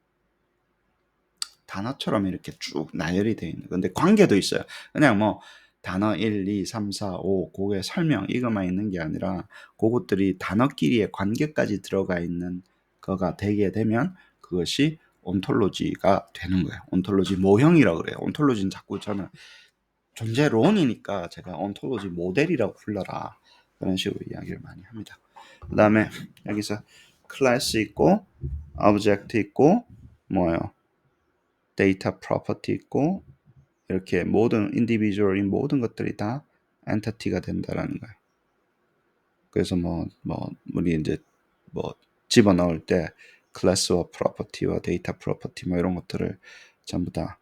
단어처럼 이렇게 쭉 나열이 되어 있는 근데 관계도 있어요. 그냥 뭐 단어 1, 2, 3, 4, 5 그거의 설명 이것만 있는 게 아니라 그것들이 단어끼리의 관계까지 들어가 있는 거가 되게 되면 그것이 온톨로지가 되는 거예요. 온톨로지 모형이라고 그래요. 온톨로지는 자꾸 저는 존재론이니까 제가 온톨로지 모델이라고 불러라 그런 식으로 이야기를 많이 합니다. 그 다음에 여기서 클래스 있고 오브젝트 있고 뭐예요? 데이터 프로퍼티 있고 이렇게 모든 인디비주얼인 모든 것들이 다 엔티티가 된다라는 거예요. 그래서 우리 이제 집어넣을 때 클래스와 프로퍼티와 데이터 프로퍼티 이런 것들을 전부 다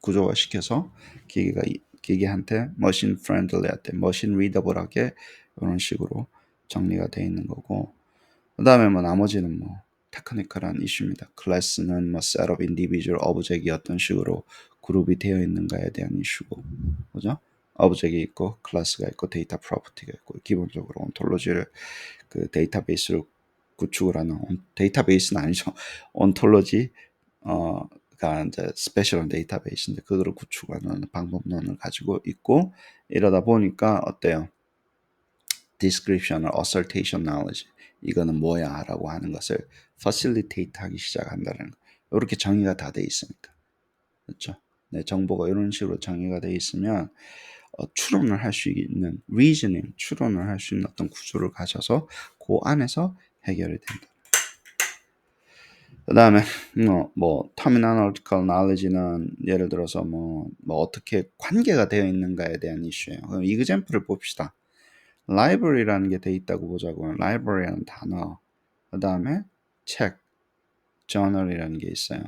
구조화시켜서 기계한테 머신 프렌들리하게, 머신 리더블하게 이런 식으로 정리가 되어 있는 거고, 그 다음에 나머지는 테크니컬한 이슈입니다. 클래스는 set of individual object이 어떤 식으로 그룹이 되어 있는가에 대한 이슈고, 그죠? 오브젝이 있고 클래스가 있고 데이터 프로퍼티가 있고, 기본적으로 온톨로지를 그 데이터베이스로 구축을 하는, 데이터베이스는 아니죠. 온톨로지 가 이제 스페셜한 데이터베이스인데 그거를 구축하는 방법론을 가지고 있고, 이러다 보니까 어때요? description or assertion knowledge, 이거는 뭐야 라고 하는 것을 facilitate 하기 시작한다는 거. 이렇게 정의가 다 돼 있습니다. 그렇죠? 네, 정보가 이런 식으로 정의가 돼 있으면 추론을 할 수 있는 reasoning, 추론을 할 수 있는 어떤 구조를 가져서 그 안에서 해결이 된다. 그 다음에 terminological knowledge는 예를 들어서 어떻게 관계가 되어 있는가에 대한 이슈예요. 그럼 example을 봅시다. library라는 게 돼 있다고 보자고요. library라는 단어, 그 다음에 책, journal이라는 게 있어요.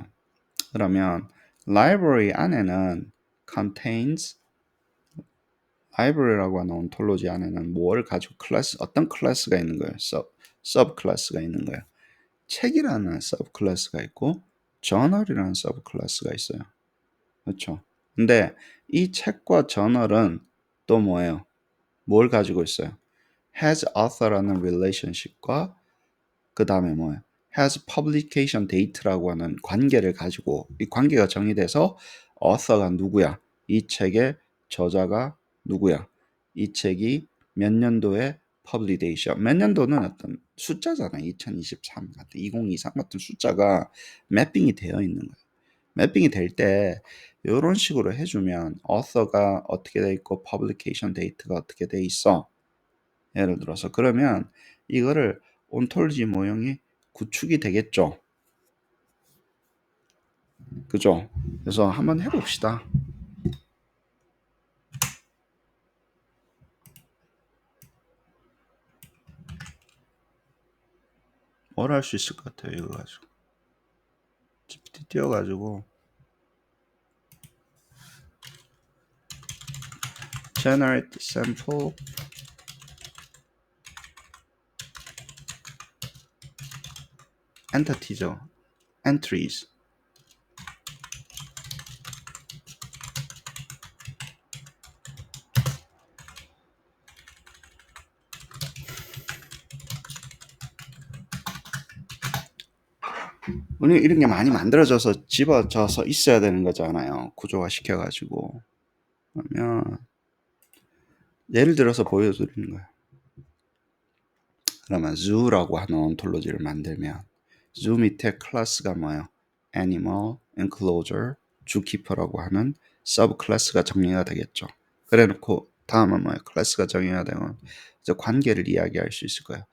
그러면 library 안에는 contains, library라고 하는 온톨로지 안에는 뭘 가지고 어떤 클래스가 있는 거예요. sub 클래스가 있는 거예요. 책이라는 sub 클래스가 있고 journal이라는 sub 클래스가 있어요. 그렇죠? 근데 이 책과 journal은 또 뭐예요? 뭘 가지고 있어요? has author라는 relationship과 그 다음에 뭐예요? has publication date라고 하는 관계를 가지고, 이 관계가 정의돼서 author가 누구야? 이 책의 저자가 누구야? 이 책이 몇 년도에 publication, 몇 년도는 어떤 숫자잖아요. 2023 같은, 2023 같은 숫자가 매핑이 되어 있는 거예요. 매핑이 될 때 이런 식으로 해주면 author가 어떻게 돼 있고 publication date가 어떻게 돼 있어. 예를 들어서 그러면 이거를 온톨로지 모형이 구축이 되겠죠. 그죠? 그래서 한번 해봅시다. 뭘 할 수 있을 것 같아요, 이거 가지고. GPT 띄워가지고 generate sample entity죠. entries. 우리 이런 게 많이 만들어져서 집어져서 있어야 되는 거잖아요. 구조화 시켜가지고. 그러면 예를 들어서 보여드리는 거예요. 그러면 zoo라고 하는 온톨로지를 만들면 zoo 밑에 클래스가 뭐예요? animal, enclosure, zookeeper라고 하는 서브 클래스가 정리가 되겠죠. 그래 놓고 다음은 뭐예요? 클래스가 정의가 되면 이제 관계를 이야기할 수 있을 거예요.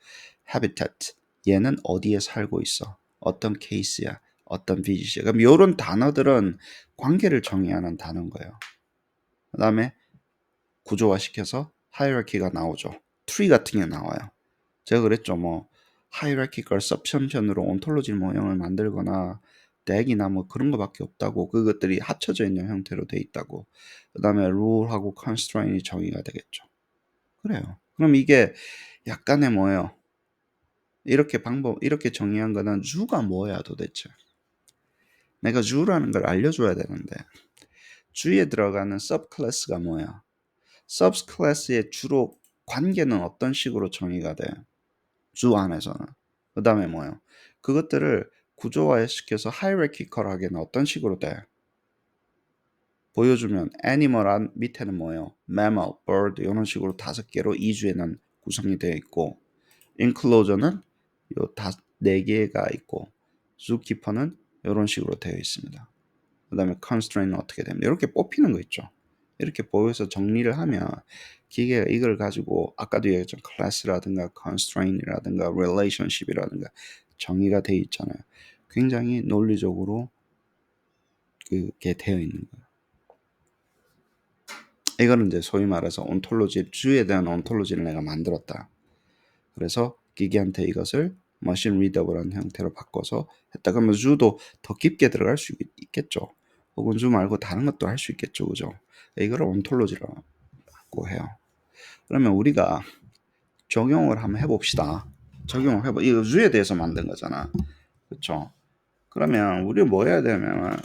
habitat, 얘는 어디에 살고 있어? 어떤 케이스야? 어떤 비즈야? 그럼 이런 단어들은 관계를 정의하는 단어인 거예요. 그 다음에 구조화시켜서 하이라키가 나오죠. 트리 같은 게 나와요. 제가 그랬죠. 하이라키컬 서브션으로 온톨로지 모형을 만들거나 덱이나 그런 거밖에 없다고. 그것들이 합쳐져 있는 형태로 돼 있다고. 그 다음에 룰하고 constraint이 정의가 되겠죠. 그래요. 그럼 이게 약간의 뭐예요? 이렇게 정의한 거는 주가 뭐야 도대체? 내가 주라는 걸 알려줘야 되는데 주에 들어가는 서브 클래스가 뭐야? 서브 클래스의 주로 관계는 어떤 식으로 정의가 돼? 주 안에서는. 그 다음에 뭐예요? 그것들을 구조화시켜서 하이라키컬하게는 어떤 식으로 돼? 보여주면 애니멀 밑에는 뭐예요? mammal, bird 이런 식으로 5개로 2주에는 구성이 되어 있고, enclosure는 요 4개가 있고, zookeeper는 이런 식으로 되어 있습니다. 그 다음에 constraint은 어떻게 됩니다. 이렇게 뽑히는 거 있죠. 이렇게 보여서 정리를 하면 기계가 이걸 가지고 아까도 얘기했던 class라든가 constraint이라든가 relationship이라든가 정의가 돼 있잖아요. 굉장히 논리적으로 그게 되어 있는 거예요. 이거는 이제 소위 말해서 온톨로지, 주에 대한 온톨로지를 내가 만들었다. 그래서 기계한테 이것을 머신 리더블한 형태로 바꿔서 했다. 그러면 주도 더 깊게 들어갈 수 있겠죠. 혹은 주 말고 다른 것도 할 수 있겠죠. 그죠? 이거를 온톨로지라고 해요. 그러면 우리가 적용을 한번 해봅시다. 적용을 해봐. 이거 주에 대해서 만든 거잖아. 그렇죠? 그러면 우리 뭐 해야 되냐면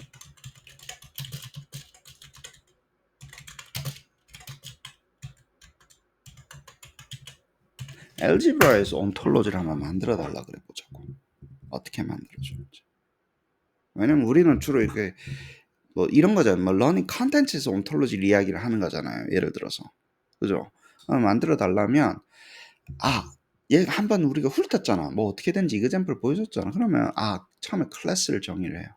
엘지브라에서 온톨로지를 한번 만들어 달라 그래 보자고. 어떻게 만들어주는지. 왜냐면 우리는 주로 이렇게 뭐 이런 거잖아요. 뭐 러닝 컨텐츠에서 온톨로지를 이야기를 하는 거잖아요. 예를 들어서. 그죠? 만들어 달라면 얘 한번 우리가 훑었잖아. 뭐 어떻게든지 이그젬플 보여줬잖아. 그러면 처음에 클래스를 정의를 해요.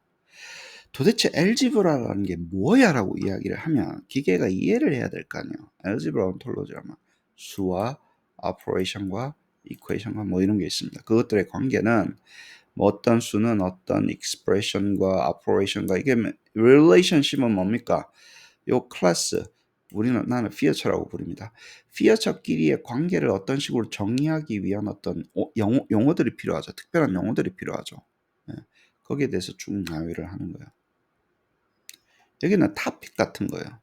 도대체 엘지브라라는 게 뭐야? 라고 이야기를 하면 기계가 이해를 해야 될 거 아니에요. 엘지브라 온톨로지라면 수와 오퍼레이션과 이퀘이션과 뭐 이런 게 있습니다. 그것들의 관계는 뭐 어떤 수는 어떤 익스프레션과 오퍼레이션과 이게 릴레이션십은 뭡니까? 요 클래스 나는 피어처라고 부릅니다. 피어처끼리의 관계를 어떤 식으로 정의하기 위한 어떤 용어들이 필요하죠. 특별한 용어들이 필요하죠. 예. 거기에 대해서 쭉 나열을 하는 거예요. 여기는 토픽 같은 거예요.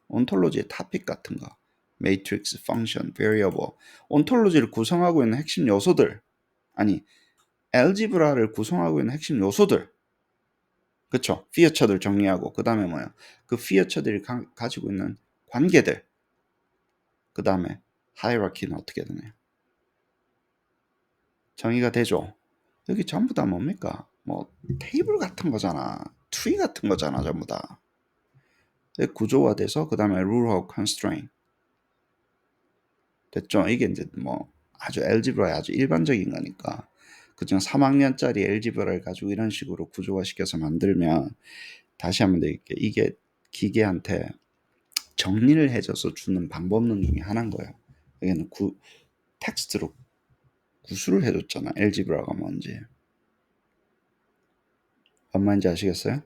온톨로지의 토픽 같은 거. 매트릭스, 펑션, 베리어블. 온톨로지를 구성하고 있는 핵심 요소들. 아니, 엘지브라를 구성하고 있는 핵심 요소들. 그쵸? 피어처들 정리하고 그 다음에 뭐야? 그 피어처들이 가지고 있는 관계들. 그 다음에 하이라키는 어떻게 되나요? 정의가 되죠? 여기 전부 다 뭡니까? 뭐 테이블 같은 거잖아. 트리 같은 거잖아. 전부 다. 구조화돼서 그 다음에 룰하고 컨스트레인 됐죠? 이게 이제 뭐 아주 엘지브라의 아주 일반적인 거니까 그중 3학년짜리 엘지브라를 가지고 이런 식으로 구조화시켜서 만들면 다시 한번 얘기할게요. 이게 기계한테 정리를 해줘서 주는 방법론 중에 하나인 거예요. 여기는 텍스트로 구술을 해줬잖아. 엘지브라가 뭔지. 뭔 말인지 아시겠어요?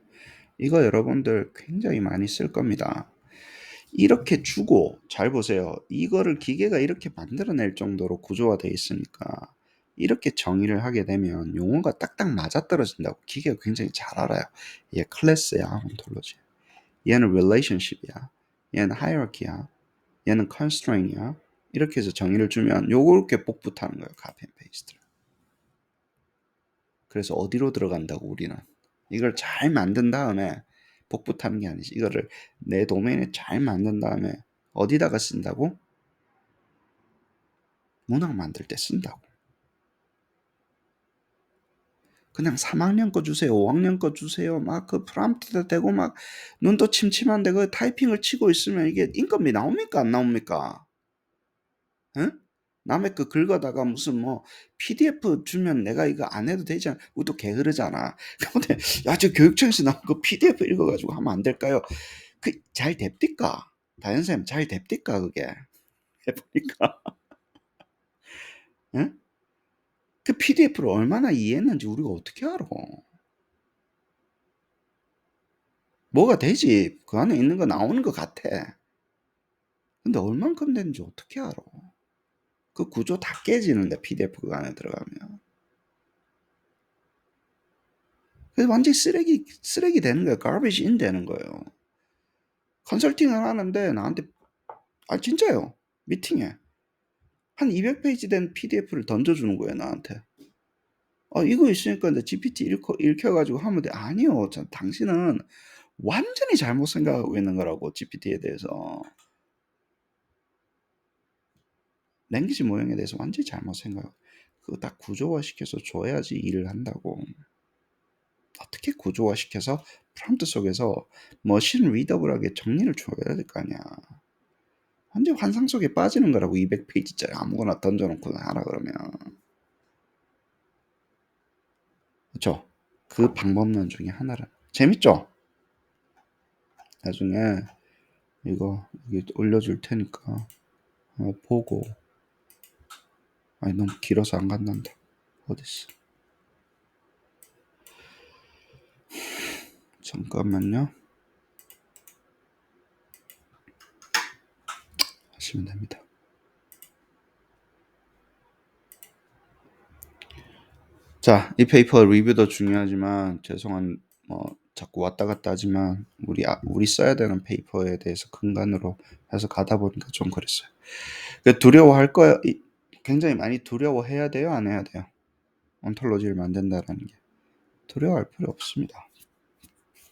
이거 여러분들 굉장히 많이 쓸 겁니다. 이렇게 주고 잘 보세요. 이거를 기계가 이렇게 만들어낼 정도로 구조화되어 있으니까 이렇게 정의를 하게 되면 용어가 딱딱 맞아떨어진다고 기계가 굉장히 잘 알아요. 얘 클래스야, 온톨로지. 얘는 relationship이야. 얘는 hierarchy야. 얘는 constraint이야. 이렇게 해서 정의를 주면 요렇게 복붙하는 거예요. copy and paste를. 그래서 어디로 들어간다고 우리는 이걸 잘 만든 다음에 복붙하는 게 아니지. 이거를 내 도메인에 잘 만든 다음에 어디다가 쓴다고? 문항 만들 때 쓴다고. 그냥 3학년 거 주세요. 5학년 거 주세요. 막 그 프롬프트도 되고 막 눈도 침침한데 그 타이핑을 치고 있으면 이게 인건비 나옵니까? 안 나옵니까? 응? 남의 거 긁어다가 무슨 뭐 PDF 주면 내가 이거 안 해도 되지 않아? 우리도 게으르잖아. 근데 저 교육청에서 나온 거 PDF 읽어가지고 하면 안 될까요? 잘 됩니까? 다현쌤 잘 됩니까 그게? 해보니까 응? 그 PDF를 얼마나 이해했는지 우리가 어떻게 알아? 뭐가 되지? 그 안에 있는 거 나오는 것 같아. 근데 얼만큼 되는지 어떻게 알아? 그 구조 다 깨지는데 PDF 그 안에 들어가면. 그래서 완전히 쓰레기 되는 거예요. garbage in 되는 거예요. 컨설팅을 하는데 나한테 진짜요. 미팅에 한 200페이지 된 PDF를 던져주는 거예요 나한테. 이거 있으니까 이제 GPT 읽혀가지고 하면 돼. 아니요. 당신은 완전히 잘못 생각하고 있는 거라고 GPT에 대해서. 랭귀지 모형에 대해서 완전히 잘못 생각. 그거 다 구조화시켜서 줘야지 일을 한다고. 어떻게 구조화시켜서 프롬프트 속에서 머신 리더블하게 정리를 줘야 될 거 아니야. 완전 환상 속에 빠지는 거라고 200페이지짜리 아무거나 던져놓고 하라 그러면. 그렇죠? 그 방법론 중에 하나를. 재밌죠? 나중에 이거 여기 올려줄 테니까 보고. 너무 길어서 안 간단다. 어딨어? 잠깐만요. 하시면 됩니다. 자, 이 페이퍼 리뷰도 중요하지만 죄송한 자꾸 왔다 갔다 하지만 우리 써야 되는 페이퍼에 대해서 근간으로 해서 가다 보니까 좀 그랬어요. 두려워할 거예요. 굉장히 많이 두려워해야 돼요, 안 해야 돼요? 온톨로지를 만든다라는 게 두려워할 필요 없습니다.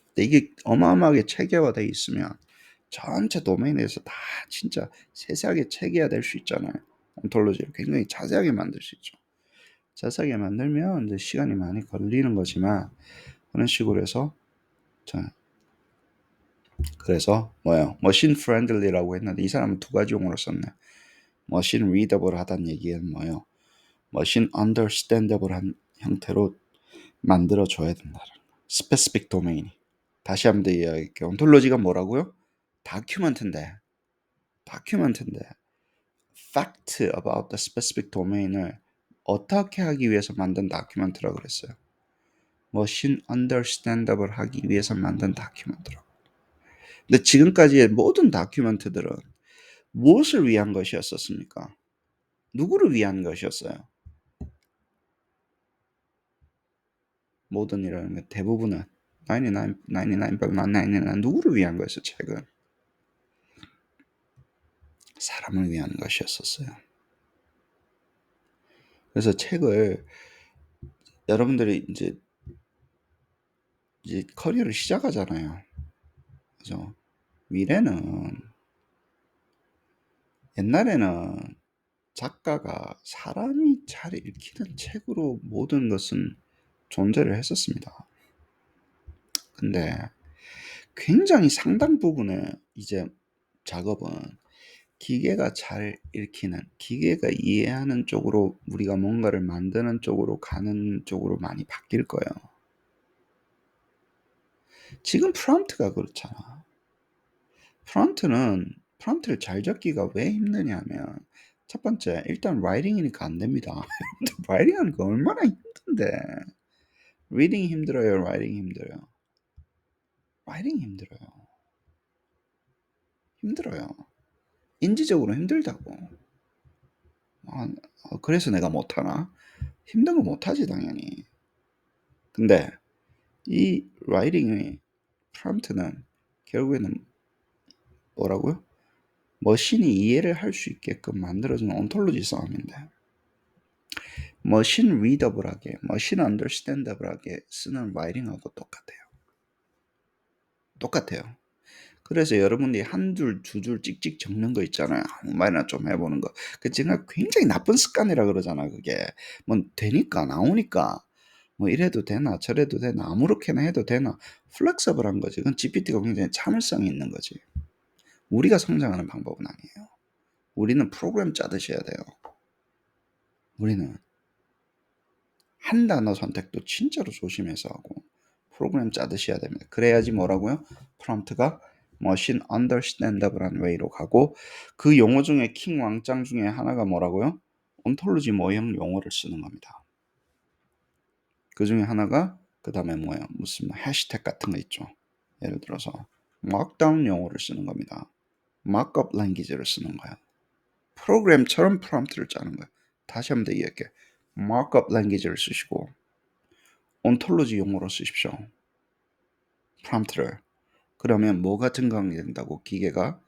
근데 이게 어마어마하게 체계화되어 있으면 전체 도메인에서 다 진짜 세세하게 체계화될 수 있잖아요. 온톨로지를 굉장히 자세하게 만들 수 있죠. 자세하게 만들면 이제 시간이 많이 걸리는 거지만 그런 식으로 해서 자, 그래서 뭐예요? 머신 프렌들리라고 했는데 이 사람은 두 가지 용어를 썼네. 머신 리더블 하다는 얘기는 뭐예요? 머신 언더스탠더블한 형태로 만들어줘야 된다. 스페시픽 도메인이. 다시 한번 더 이야기할게요. 온톨로지가 뭐라고요? 다큐멘트인데 fact about the specific domain을 어떻게 하기 위해서 만든 다큐멘트라고 그랬어요. 머신 언더스탠더블 하기 위해서 만든 다큐멘트라고. 근데 지금까지의 모든 다큐멘트들은 무엇을 위한 것이었습니까? 누구를 위한 것이었어요? 모든 이라는 게 대부분은 99.99% 누구를 위한 거였어요? 책은 사람을 위한 것이었었어요. 그래서 책을 여러분들이 이제 커리어를 시작하잖아요. 그죠? 미래는 옛날에는 작가가 사람이 잘 읽히는 책으로 모든 것은 존재를 했었습니다. 근데 굉장히 상당 부분의 이제 작업은 기계가 잘 읽히는, 기계가 이해하는 쪽으로 우리가 뭔가를 만드는 쪽으로 가는 쪽으로 많이 바뀔 거예요. 지금 프롬프트가 그렇잖아. 프롬프트를 잘 적기가 왜 힘드냐면 첫 번째 일단 라이팅이니까 안 됩니다. 라이팅 하는 거 얼마나 힘든데. 리딩 힘들어요, 라이팅 힘들어요. 라이팅 힘들어요. 인지적으로 힘들다고. 그래서 내가 못하나? 힘든 거 못하지 당연히. 근데 이 라이팅의 프롬프트는 결국에는 뭐라고요? 머신이 이해를 할 수 있게끔 만들어주는 온톨로지 싸움인데 머신 리더블하게, 머신 언더스탠더블하게 쓰는 라이팅하고 똑같아요. 그래서 여러분이 한 줄, 두 줄 찍찍 적는 거 있잖아요. 아무 말이나 좀 해보는 거. 그 제가 굉장히 나쁜 습관이라 그러잖아, 그게. 뭐 되니까, 나오니까. 뭐 이래도 되나, 저래도 되나, 아무렇게나 해도 되나. 플렉서블한 거지. 그건 GPT가 굉장히 참을성이 있는 거지. 우리가 성장하는 방법은 아니에요. 우리는 프로그램 짜듯이 해야 돼요. 우리는 한 단어 선택도 진짜로 조심해서 하고 프로그램 짜듯이 해야 됩니다. 그래야지 뭐라고요? 프롬프트가 머신 언더스탠더블한 웨이로 가고 그 용어 중에 킹 왕짱 중에 하나가 뭐라고요? 온톨로지 모형 용어를 쓰는 겁니다. 그 중에 하나가 그 다음에 뭐예요? 무슨 해시태그 같은 거 있죠. 예를 들어서 마크다운 용어를 쓰는 겁니다. 마크업 랭귀지를 쓰는 거야. 프로그램처럼 프롬프트를 짜는 거예요. 다시 한번 더 이야기해. 마크업 랭귀지를 쓰시고 온톨로지 용어로 쓰십시오. 프롬프트를. 그러면 뭐가 증강이 된다고? 기계가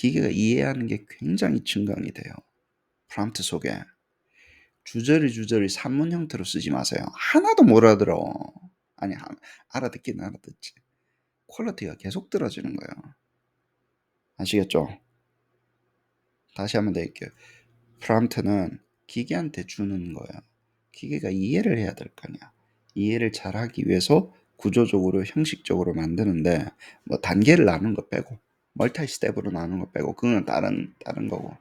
이해하는 게 굉장히 증강이 돼요. 프롬프트 속에 주저리 산문 형태로 쓰지 마세요. 하나도 못 알아들어. 아니 알아듣긴 알아듣지. 퀄리티가 계속 떨어지는 거예요. 아시겠죠? 다시 한번 더 할게요. 프롬프트는 기계한테 주는 거예요. 기계가 이해를 해야 될 거 아니야. 이해를 잘하기 위해서 구조적으로 형식적으로 만드는데 뭐 단계를 나눈 거 빼고 멀티 스텝으로 나눈 거 빼고 그거는 다른 거고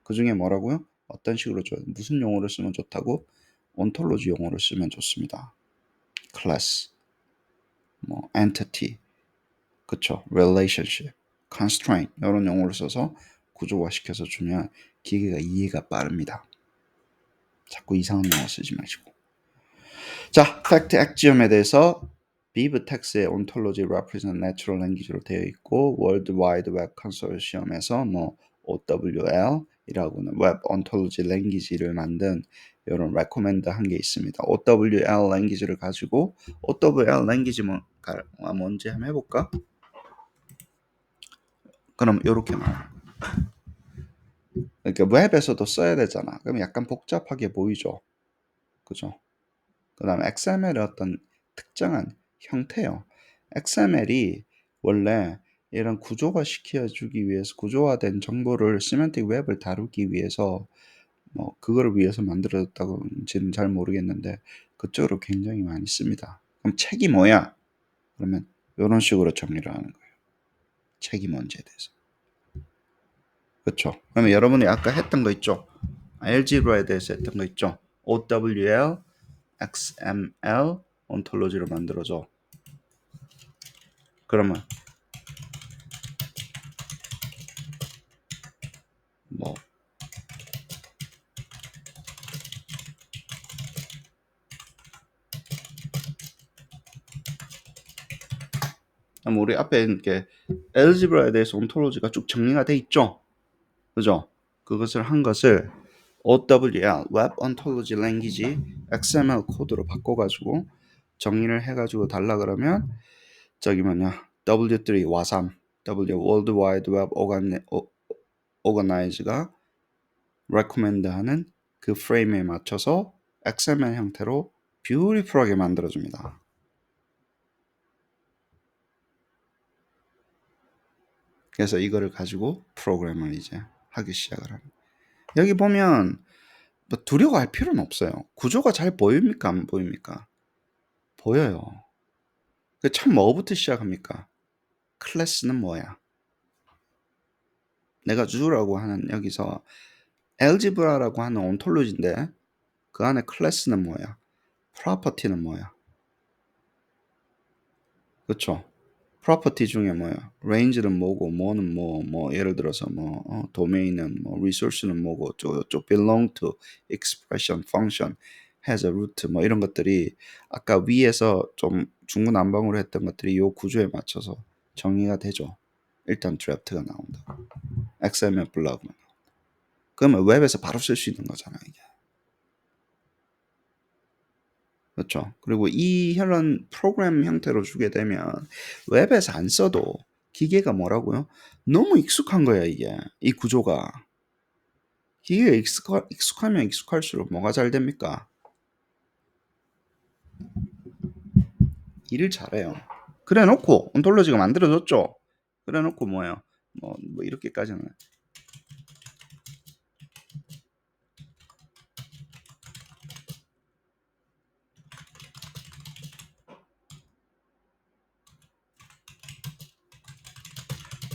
그 중에 뭐라고요? 어떤 식으로 줘요? 무슨 용어를 쓰면 좋다고? 온톨로지 용어를 쓰면 좋습니다. 클래스, 뭐 entity, 그쵸? relationship, constraint 이런 용어를 써서 구조화시켜서 주면 기계가 이해가 빠릅니다. 자꾸 이상한 용어 쓰지 마시고. 자, 팩트 액지엄에 대해서 비브텍스의 ontology represent natural language로 되어 있고 World Wide Web Consortium에서 뭐 OWL이라고는 Web Ontology Language를 만든 이런 recommend 한 게 있습니다. OWL language를 가지고 OWL language 뭔지 한번 해볼까? 그럼 이렇게 말해. 그러니까 웹에서도 써야 되잖아. 그럼 약간 복잡하게 보이죠. 그죠? 그 다음에 XML의 어떤 특정한 형태요. XML이 원래 이런 구조화 시켜주기 위해서 구조화된 정보를 시멘틱 웹을 다루기 위해서 뭐 그거를 위해서 만들어졌다고는 잘 모르겠는데 그쪽으로 굉장히 많이 씁니다. 그럼 책이 뭐야? 그러면 이런 식으로 정리를 하는 거예요. 책이 뭔지에 대해서. 그렇죠. 그러면 여러분이 아까 했던 거 있죠? 알지브라에 대해서 했던 거 있죠? OWL, XML, 온톨로지로 만들어줘. 그러면 뭐 우리 앞에 이렇게 알지브라에 대해서 온톨로지가 쭉 정리가 돼 있죠. 그죠? 그것을 한 것을 OWL, Web Ontology Language, XML 코드로 바꿔가지고 정리를 해가지고 달라 그러면 저기 뭐냐 W3 와삼 W World Wide Web Organize가 recommend하는 그 프레임에 맞춰서 XML 형태로 뷰티풀하게 만들어줍니다. 그래서 이거를 가지고 프로그램을 이제 하기 시작을 합니다. 여기 보면 뭐 두려워할 필요는 없어요. 구조가 잘 보입니까? 안 보입니까? 보여요. 참 뭐부터 시작합니까? 클래스는 뭐야? 내가 주라고 하는 여기서 알지브라라고 하는 온톨로지인데 그 안에 클래스는 뭐야? 프로퍼티는 뭐야? 그렇죠? 프로퍼티 중에 뭐야? range는 뭐고 뭐는 뭐 예를 들어서 뭐 도메인은 뭐 resource는 뭐고 저 belong to, expression, function, has a root 뭐 이런 것들이 아까 위에서 좀 중구난방으로 했던 것들이 이 구조에 맞춰서 정의가 되죠. 일단 드래프트가 나온다. XML 블럭은. 그러면 웹에서 바로 쓸 수 있는 거잖아 이게. 그렇죠. 그리고 이런 프로그램 형태로 주게 되면 웹에서 안 써도 기계가 뭐라고요? 너무 익숙한 거야 이게. 이 구조가. 기계가 익숙하면 익숙할수록 뭐가 잘 됩니까? 일을 잘해요. 그래 놓고 온톨로지가 만들어졌죠. 그래 놓고 뭐예요? 뭐 이렇게까지는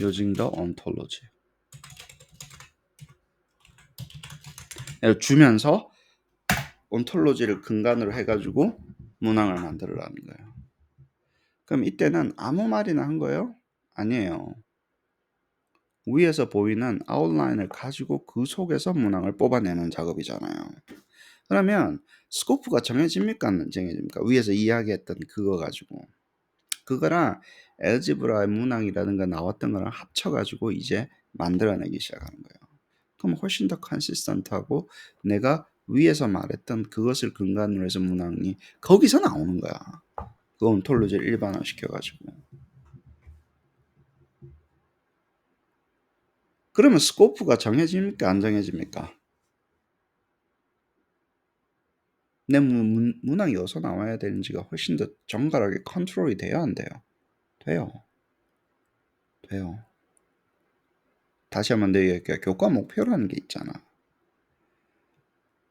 using the ontology 주면서 온톨로지를 근간으로 해가지고 문항을 만들어라는 거예요. 그럼 이때는 아무 말이나 한 거예요? 아니에요. 위에서 보이는 아웃라인을 가지고 그 속에서 문항을 뽑아내는 작업이잖아요. 그러면 스코프가 정해집니까? 안 정해집니까? 위에서 이야기했던 그거 가지고. 그거랑 엘지브라의 문항이라든가 나왔던 거랑 합쳐가지고 이제 만들어내기 시작하는 거예요. 그럼 훨씬 더 컨시스턴트하고 내가 위에서 말했던 그것을 근간으로 해서 문항이 거기서 나오는 거야. 그 온톨로지를 일반화시켜가지고. 그러면 스코프가 정해집니까? 안 정해집니까? 내 문항이 어디서 나와야 되는지가 훨씬 더 정갈하게 컨트롤이 돼야 안 돼요? 돼요. 돼요. 다시 한번 내 얘기할게요. 교과 목표라는 게 있잖아.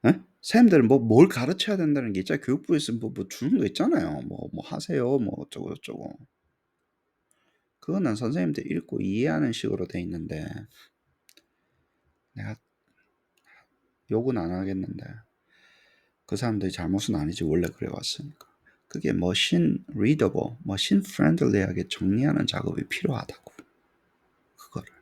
에? 선생님들은 뭘 가르쳐야 된다는 게 있잖아요. 교육부에서 뭐 주는 거 있잖아요. 뭐 하세요. 뭐 어쩌고 저쩌고. 그거는 선생님들 읽고 이해하는 식으로 돼 있는데 내가 욕은 안 하겠는데 그 사람들이 잘못은 아니지 원래 그래 왔으니까. 그게 머신 리더블, 머신 프렌들리하게 정리하는 작업이 필요하다고. 그거를.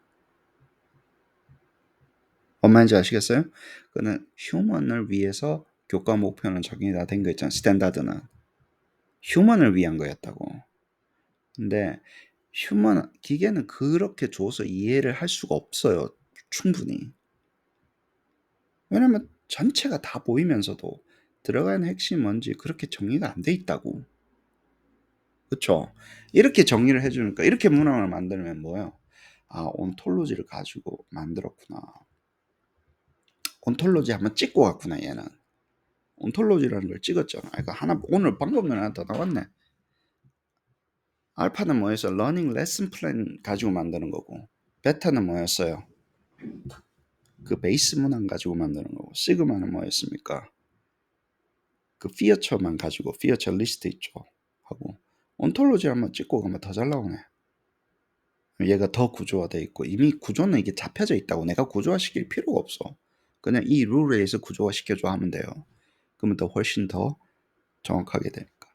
뭔 말인지 아시겠어요? 그는 휴먼을 위해서 교과 목표는 정의가 된 거 있잖아요. 스탠다드는. 휴먼을 위한 거였다고. 근데 기계는 그렇게 줘서 이해를 할 수가 없어요. 충분히. 왜냐면 전체가 다 보이면서도 들어가는 핵심이 뭔지 그렇게 정리가 안 돼 있다고. 그쵸? 이렇게 정리를 해주니까 이렇게 문항을 만들면 뭐예요? 아, 온톨로지를 가지고 만들었구나. 온톨로지 한번 찍고 갔구나, 얘는. 온톨로지라는 걸 찍었잖아. 그러니까 오늘 방금 전에 하나 더 나왔네. 알파는 뭐였어? 러닝 레슨 플랜 가지고 만드는 거고, 베타는 뭐였어요? 그 베이스 문항 가지고 만드는 거고, 시그마는 뭐였습니까? 그 피어처만 가지고, 피어처 리스트 있죠. 하고, 온톨로지 한번 찍고 가면 더 잘 나오네. 얘가 더 구조화돼 있고, 이미 구조는 이게 잡혀져 있다고. 내가 구조화 시킬 필요가 없어. 그냥 이 룰에 의해서 구조화 시켜줘 하면 돼요. 그러면 더 훨씬 더 정확하게 되니까.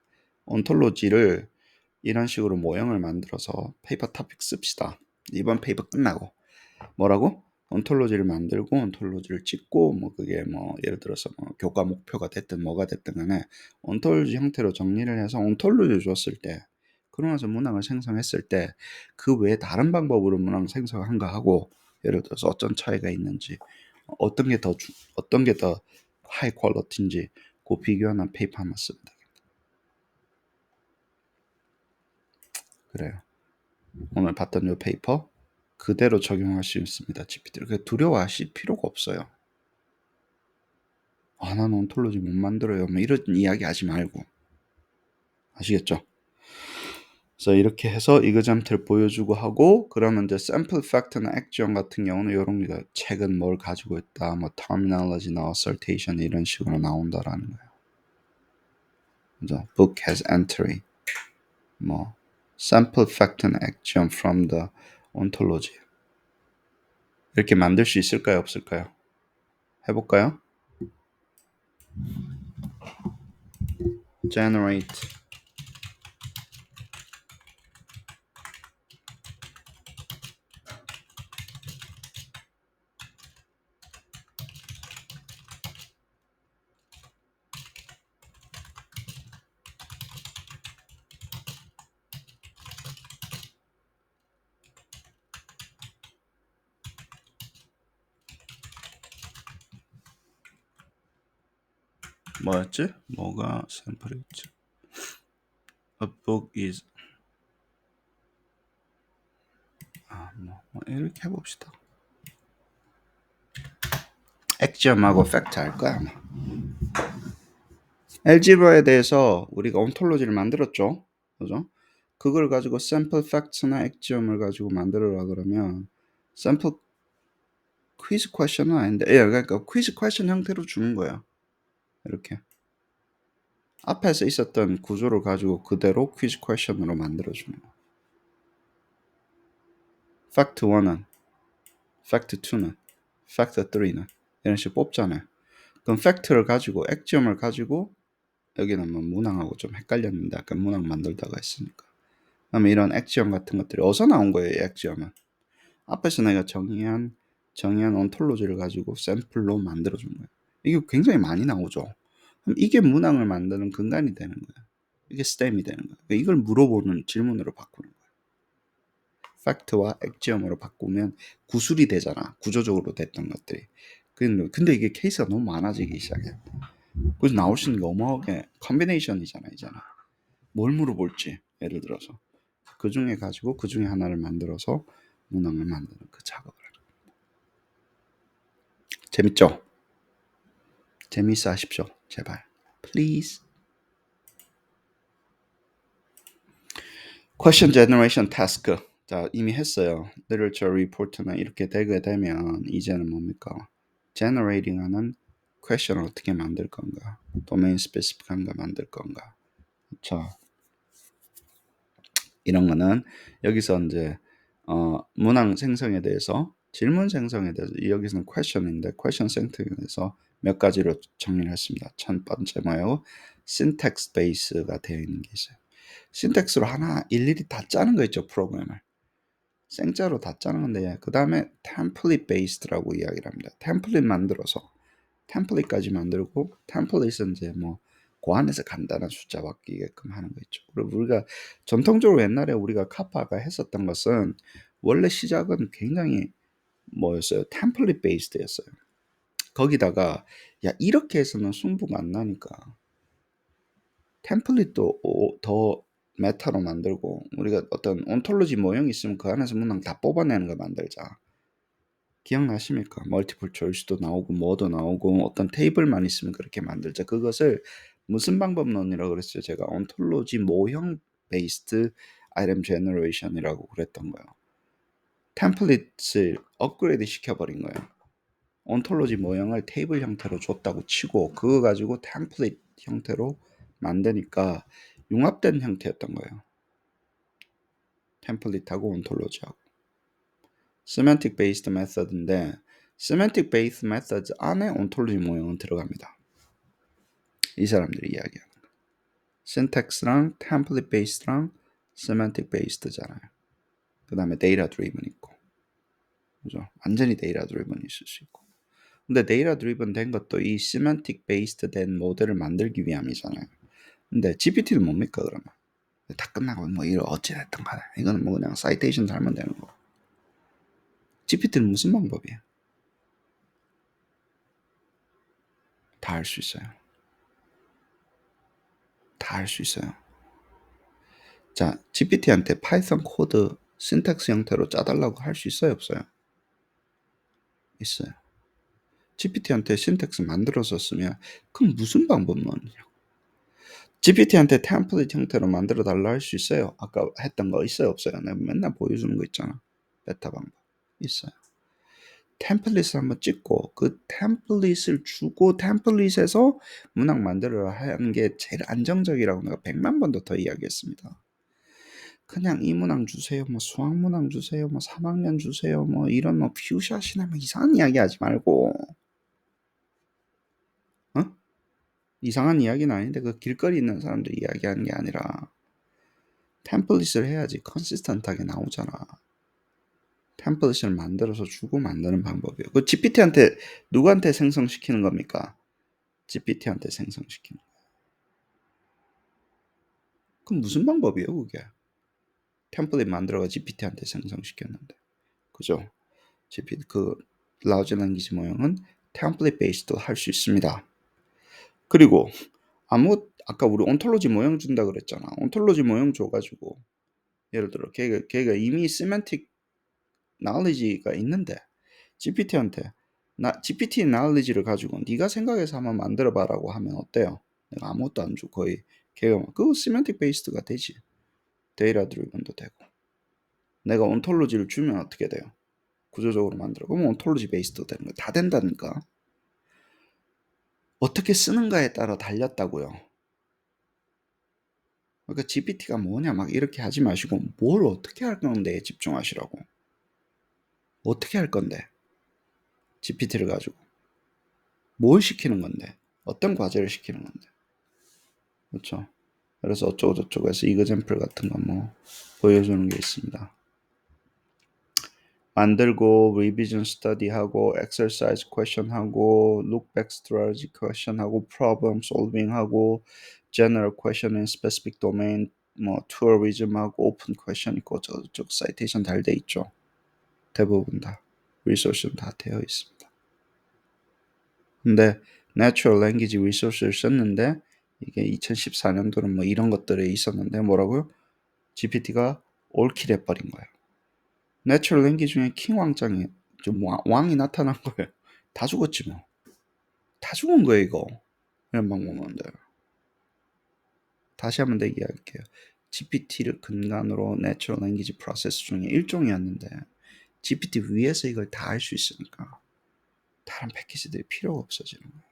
온톨로지를 이런 식으로 모형을 만들어서 페이퍼 토픽 씁시다. 이번 페이퍼 끝나고 뭐라고? 온톨로지를 만들고 온톨로지를 찍고 뭐 그게 뭐 예를 들어서 뭐 교과 목표가 됐든 뭐가 됐든 간에 온톨로지 형태로 정리를 해서 온톨로지를 줬을 때 그러고 나서 문항을 생성했을 때 그 외에 다른 방법으로 문항 생성한가 하고 예를 들어서 어떤 차이가 있는지 어떤 게 더 하이 퀄리티인지 그 비교하는 페이퍼 한번 쓰면 되겠다. 그래요. 오늘 봤던 이 페이퍼 그대로 적용할 수 있습니다. GPT를. 두려워하실 필요가 없어요. 아, 난 온톨로지 못 만들어요. 뭐 이런 이야기 하지 말고. 아시겠죠? 그래서 이렇게 해서 이그잼플 보여주고 하고 그러면 이제 샘플 팩트나 액션 같은 경우는 이런 게 책은 뭘 가지고 있다, 뭐 terminology나 assertion 이런 식으로 나온다라는 거예요. 그죠? Book has entry, 뭐 sample fact and action from the ontology 이렇게 만들 수 있을까요? 없을까요? 해볼까요? generate 뭐였지? 뭐가 샘플이지? A book is 뭐 이렇게 해봅시다. 액점하고 팩트 할 거야 아마. 엘지브라에 대해서 우리가 온톨로지를 만들었죠. 그죠? 그걸 가지고 샘플 팩트나 액점을 가지고 만들어라 그러면 샘플 퀴즈 퀘션은 아닌데 그러니까 퀴즈 퀘션 형태로 주는 거야. 이렇게 앞에서 있었던 구조를 가지고 그대로 퀴즈 퀘션으로 만들어주는 거야. 팩트 1은 팩트 2는 팩트 3는 이런 식으로 뽑잖아요. 그럼 팩트를 가지고 액점을 가지고 여기는 뭐 문항하고 좀 헷갈렸는데 아까 문항 만들다가 했으니까 그다음에 이런 액지엄 같은 것들이 어디서 나온 거예요? 이 액지엄은 앞에서 내가 정의한 온톨로지를 가지고 샘플로 만들어준 거예요. 이게 굉장히 많이 나오죠. 그럼 이게 문항을 만드는 근간이 되는 거예요. 이게 스템이 되는 거예요. 그러니까 이걸 물어보는 질문으로 바꾸는 거예요. 팩트와 액지엄으로 바꾸면 구술이 되잖아. 구조적으로 됐던 것들이. 근데 이게 케이스가 너무 많아지기 시작해요. 그래서 나올 수 있는 게 어마어마하게 컨비네이션이잖아. 뭘 물어볼지 예를 들어서 그 중에 가지고 그 중에 하나를 만들어서 문항을 만드는 그 작업을 재밌죠? 재밌어 하십시오. 제발. Please. Question generation task. 자, 이미 했어요. literature report나 이렇게 되게 되면 이제는 뭡니까? generating 하는 question을 어떻게 만들 건가? domain specific한가 만들 건가? 자, 이런 거는 여기서 이제 문항 생성에 대해서 질문 생성에 대해서 여기서는 question인데 question 생성에 대해서 몇 가지로 정리를 했습니다. 첫 번째 뭐예요? syntax base가 되어 있는 게 있어요. syntax로 하나 일일이 다 짜는 거 있죠. 프로그램을. 생짜로 다 짜는 건데 그 다음에 template based라고 이야기를 합니다. 템플릿 만들어서 템플릿까지 만들고 템플릿은 이제 뭐 그 안에서 간단한 숫자 바뀌게끔 하는 거 있죠. 그리고 우리가 전통적으로 옛날에 우리가 카파가 했었던 것은 원래 시작은 굉장히 뭐였어요? 템플릿 베이스드였어요. 거기다가 야 이렇게 해서는 승부가 안 나니까 템플릿도 더 메타로 만들고 우리가 어떤 온톨로지 모형이 있으면 그 안에서 문항 다 뽑아내는 거 만들자. 기억나십니까? 멀티플 초이스도 나오고 뭐도 나오고 어떤 테이블만 있으면 그렇게 만들자. 그것을 무슨 방법론이라고 그랬어요? 제가 온톨로지 모형 베이스드 아이템 제너레이션이라고 그랬던 거예요. 템플릿을 업그레이드 시켜버린 거예요. 온톨로지 모형을 테이블 형태로 줬다고 치고 그거 가지고 템플릿 형태로 만드니까 융합된 형태였던 거예요. 템플릿하고 온톨로지하고. semantic based method인데 semantic based method 안에 ontology 모형은 들어갑니다. 이 사람들이 이야기하는 거. syntax랑 template based랑 semantic based잖아요. 그 다음에 data driven 있고, 그죠? 완전히 data driven 있을 수 있고. 근데 data driven 된 것도 이 semantic based 된 모델을 만들기 위함이잖아요. 근데 GPT는 뭡니까 그러면? 다 끝나고 뭐 이거 어찌됐든 간에 이거는 뭐 그냥 사이테이션 달면 되는 거. GPT는 무슨 방법이에요? 다 할 수 있어요. 다 할 수 있어요. 자, GPT한테 파이썬 코드 신텍스 형태로 짜달라고 할 수 있어요, 없어요? 있어요. GPT한테 신텍스 만들어서 쓰면 그럼 무슨 방법론이냐고. GPT한테 템플릿 형태로 만들어 달라 할 수 있어요. 아까 했던 거 있어요, 없어요? 내가 맨날 보여주는 거 있잖아. 베타 방법. 있어요. 템플릿을 한번 찍고 그 템플릿을 주고 템플릿에서 문항 만들어라 하는 게 제일 안정적이라고 내가 100만 번도 더 이야기했습니다. 그냥 이 문항 주세요, 뭐 수학 문항 주세요, 뭐 3학년 주세요, 뭐 이런 뭐 퓨샷이나 뭐 이상한 이야기 하지 말고, 어? 이상한 이야기는 아닌데 그 길거리 있는 사람들 이야기하는 게 아니라 템플릿을 해야지 컨시스턴트하게 나오잖아. 템플릿을 만들어서 주고 만드는 방법이에요. 그 GPT한테 누구한테 생성시키는 겁니까? GPT한테 생성시키는 거예요. 그럼 무슨 방법이에요, 그게? 템플릿 만들어가 GPT한테 생성시켰는데, 그죠? GPT 그 라우지 랭귀지 모형은 템플릿 베이스도 할 수 있습니다. 그리고 아까 우리 온톨로지 모형 준다 그랬잖아. 온톨로지 모형 줘가지고 예를 들어 걔가 이미 세만틱 knowledge가 있는데 GPT한테 GPT knowledge를 가지고 네가 생각해서 한번 만들어봐라고 하면 어때요? 내가 아무것도 안 주고 거의 걔가 그거 semantic based가 되지. 데이터 드리븐도 되고. 내가 온톨로지를 주면 어떻게 돼요? 구조적으로 만들어. 그러면 온톨로지 베이스도 되는 거 다 된다니까. 어떻게 쓰는가에 따라 달렸다고요. 그러니까 GPT가 뭐냐 막 이렇게 하지 마시고 뭘 어떻게 할 건데 집중하시라고. 어떻게 할 건데? GPT를 가지고 뭘 시키는 건데? 어떤 과제를 시키는 건데? 그렇죠? 그래서 어쩌고 저쩌고 해서 이그젬플 같은 거 뭐 보여주는 게 있습니다. 만들고 리비전 스터디 하고 exercise question 하고 look back strategy question 하고 problem solving 하고 general question in specific domain 뭐 tourism 하고 open question 있고 저쪽 citation 잘 돼 있죠. 대부분 다 리소스는 다 되어 있습니다. 근데 natural language resource를 썼는데 이게 2014년도는 뭐 이런 것들이 있었는데 뭐라고요? GPT가 올킬 해버린 거예요. 내추럴 랭귀 중에 킹 왕짱이 좀 왕이 나타난 거예요. 다 죽었지 뭐. 다 죽은 거예요 이거. 이런 방법인데. 다시 한번 얘기할게요. GPT를 근간으로 내추럴 랭귀지 프로세스 중에 일종이었는데 GPT 위에서 이걸 다 할 수 있으니까 다른 패키지들이 필요가 없어지는 거예요.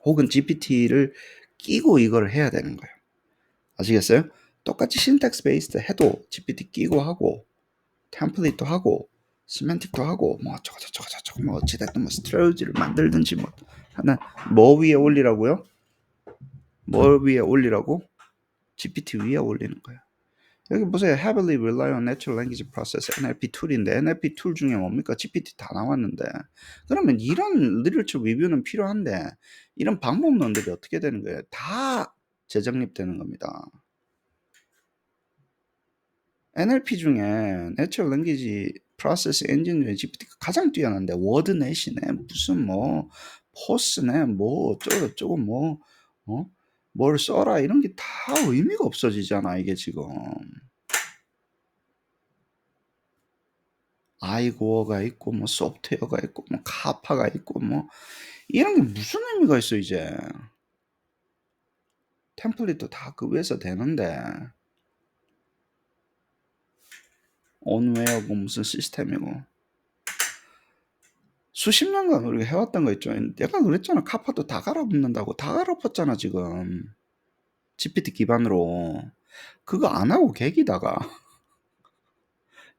혹은 GPT를 끼고 이걸 해야 되는 거예요. 아시겠어요? 똑같이 신텍스 베이스드 해도 GPT 끼고 하고 템플릿도 하고 시멘틱도 하고 뭐 저거 뭐 어찌됐든 뭐 스트레지를 만들든지 뭐 하나 뭐 위에 올리라고요? 뭘 위에 올리라고? GPT 위에 올리는 거야. 여기 보세요. heavily rely on natural language process NLP 툴인데 NLP 툴 중에 뭡니까? GPT 다 나왔는데 그러면 이런 literature review는 필요한데 이런 방법론들이 어떻게 되는 거예요? 다 재정립되는 겁니다. NLP 중에 Natural Language Process Engine 중에 GPT가 가장 뛰어난데 워드넷이네 무슨 뭐 포스네 뭐 어쩌고 뭐 뭘 써라 이런 게 다 의미가 없어지잖아 이게 지금. 아이고어가 있고 뭐 소프트웨어가 있고 뭐 카파가 있고 뭐 이런 게 무슨 의미가 있어 이제. 템플릿도 다 그 위에서 되는데 온웨어고 무슨 시스템이고 수십 년간 우리가 해왔던 거 있죠. 내가 그랬잖아. 카파도 다 갈아붙는다고. 다 갈아엎었잖아 지금. GPT 기반으로. 그거 안 하고 계기다가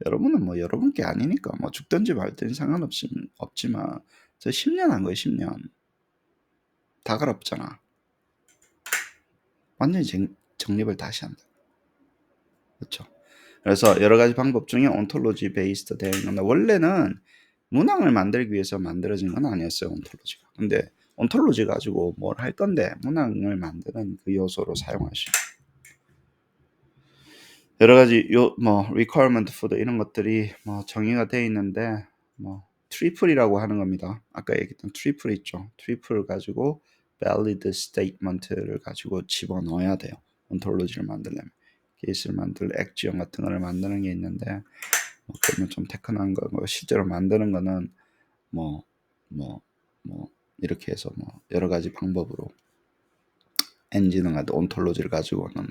여러분은 뭐 여러분 게 아니니까 뭐 죽든지 말든지 없지만 저 10년 한 거예요. 10년. 다 갈아엎잖아. 완전히 정립을 다시 한다. 그렇죠. 그래서 여러 가지 방법 중에 온톨로지 베이스드 되어 있는 건데 원래는 문항을 만들기 위해서 만들어진 건 아니었어요. 온톨로지가. 근데 온톨로지 가지고 뭘 할 건데 문항을 만드는 그 요소로 사용하시고 여러 가지 뭐 requirement for 이런 것들이 뭐 정의가 되어 있는데 뭐 트리플이라고 하는 겁니다. 아까 얘기했던 트리플 있죠. 트리플 가지고 valid statement를 가지고 집어넣어야 돼요. 온톨로지를 만들려면. 케이스를 만들 액지형 같은 거를 만드는 게 있는데 뭐 그러면 좀 테크닉한 거고 실제로 만드는 거는 뭐 이렇게 해서 뭐 여러 가지 방법으로 엔진을 가지고 온톨로지를 가지고는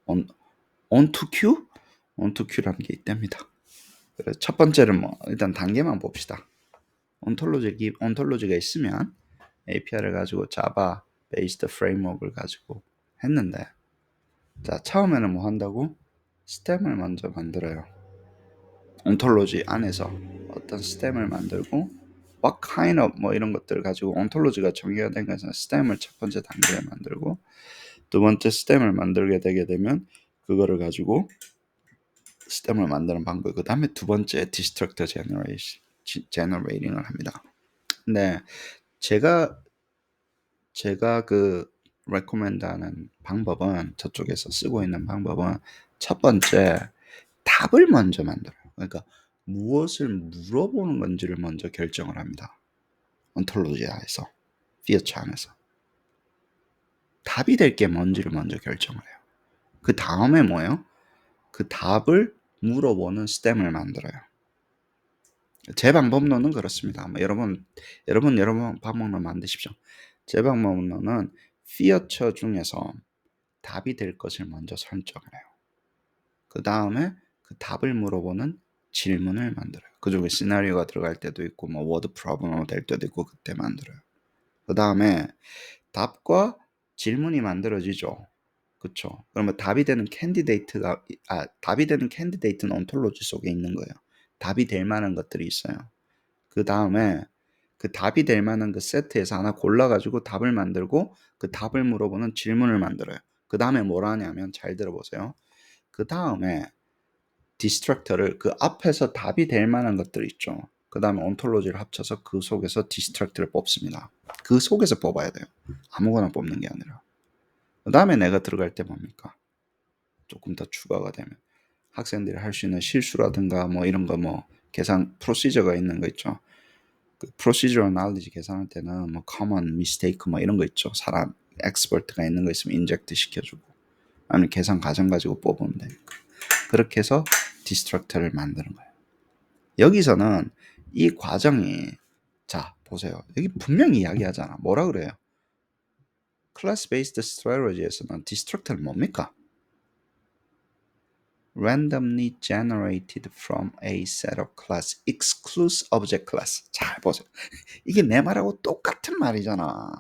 뭐 온투큐? 온투큐라는 게 있답니다. 그래서 첫 번째는 뭐 일단 단계만 봅시다. 온톨로지가 있으면 API를 가지고 자바 베이스드 프레임워크를 가지고 했는데 자 처음에는 뭐 한다고? 스템을 먼저 만들어요. 온톨로지 안에서 어떤 스템을 만들고 what kind of 뭐 이런 것들을 가지고 온톨로지가 정의가 된 것은 스템을 첫 번째 단계에 만들고 두 번째 스템을 만들게 되게 되면 그거를 가지고 스템을 만드는 방법 그 다음에 두 번째 디스트럭터 제너레이팅을 합니다. 근데 제가 그 레코멘드하는 방법은 저쪽에서 쓰고 있는 방법은 첫 번째 답을 먼저 만들어요. 그러니까 무엇을 물어보는 건지를 먼저 결정을 합니다. 온톨로지에서 피어처 안에서 답이 될 게 뭔지를 먼저 결정을 해요. 그 다음에 뭐예요? 그 답을 물어보는 스템을 만들어요. 제 방법론은 그렇습니다. 여러분 방법론 만드십시오. 제 방법론은 피어처 중에서 답이 될 것을 먼저 설정을 해요. 그 다음에 그 답을 물어보는 질문을 만들어요. 그중에 시나리오가 들어갈 때도 있고 뭐 워드 프로블럼으로 될 때도 있고 그때 만들어요. 그 다음에 답과 질문이 만들어지죠. 그쵸? 그러면 답이 되는 캔디데이트는 온톨로지 속에 있는 거예요. 답이 될 만한 것들이 있어요. 그 다음에 그 답이 될 만한 그 세트에서 하나 골라가지고 답을 만들고 그 답을 물어보는 질문을 만들어요. 그 다음에 뭘 하냐면 잘 들어보세요. 그 다음에 디스트럭터를 그 앞에서 답이 될 만한 것들 있죠. 그 다음에 온톨로지를 합쳐서 그 속에서 디스트럭터를 뽑습니다. 그 속에서 뽑아야 돼요. 아무거나 뽑는 게 아니라. 그 다음에 내가 들어갈 때 뭡니까? 조금 더 추가가 되면 학생들이 할 수 있는 실수라든가 뭐 이런 거 뭐 계산 프로시저가 있는 거 있죠. 그 procedural knowledge 계산할 때는 뭐 common mistake 뭐 이런 거 있죠. 사람 엑스퍼트가 있는 거 있으면 인젝트 시켜주고 아니면 계산 과정 가지고 뽑으면 되니까 그렇게 해서 디스트럭터를 만드는 거예요. 여기서는 이 과정이 자 보세요. 여기 분명히 이야기하잖아. 뭐라 그래요? 클래스 베이스드 스트래티지에서는 디스트럭터는 뭡니까? randomly generated from a set of class exclusive object class. 잘 보세요. 이게 내 말하고 똑같은 말이잖아.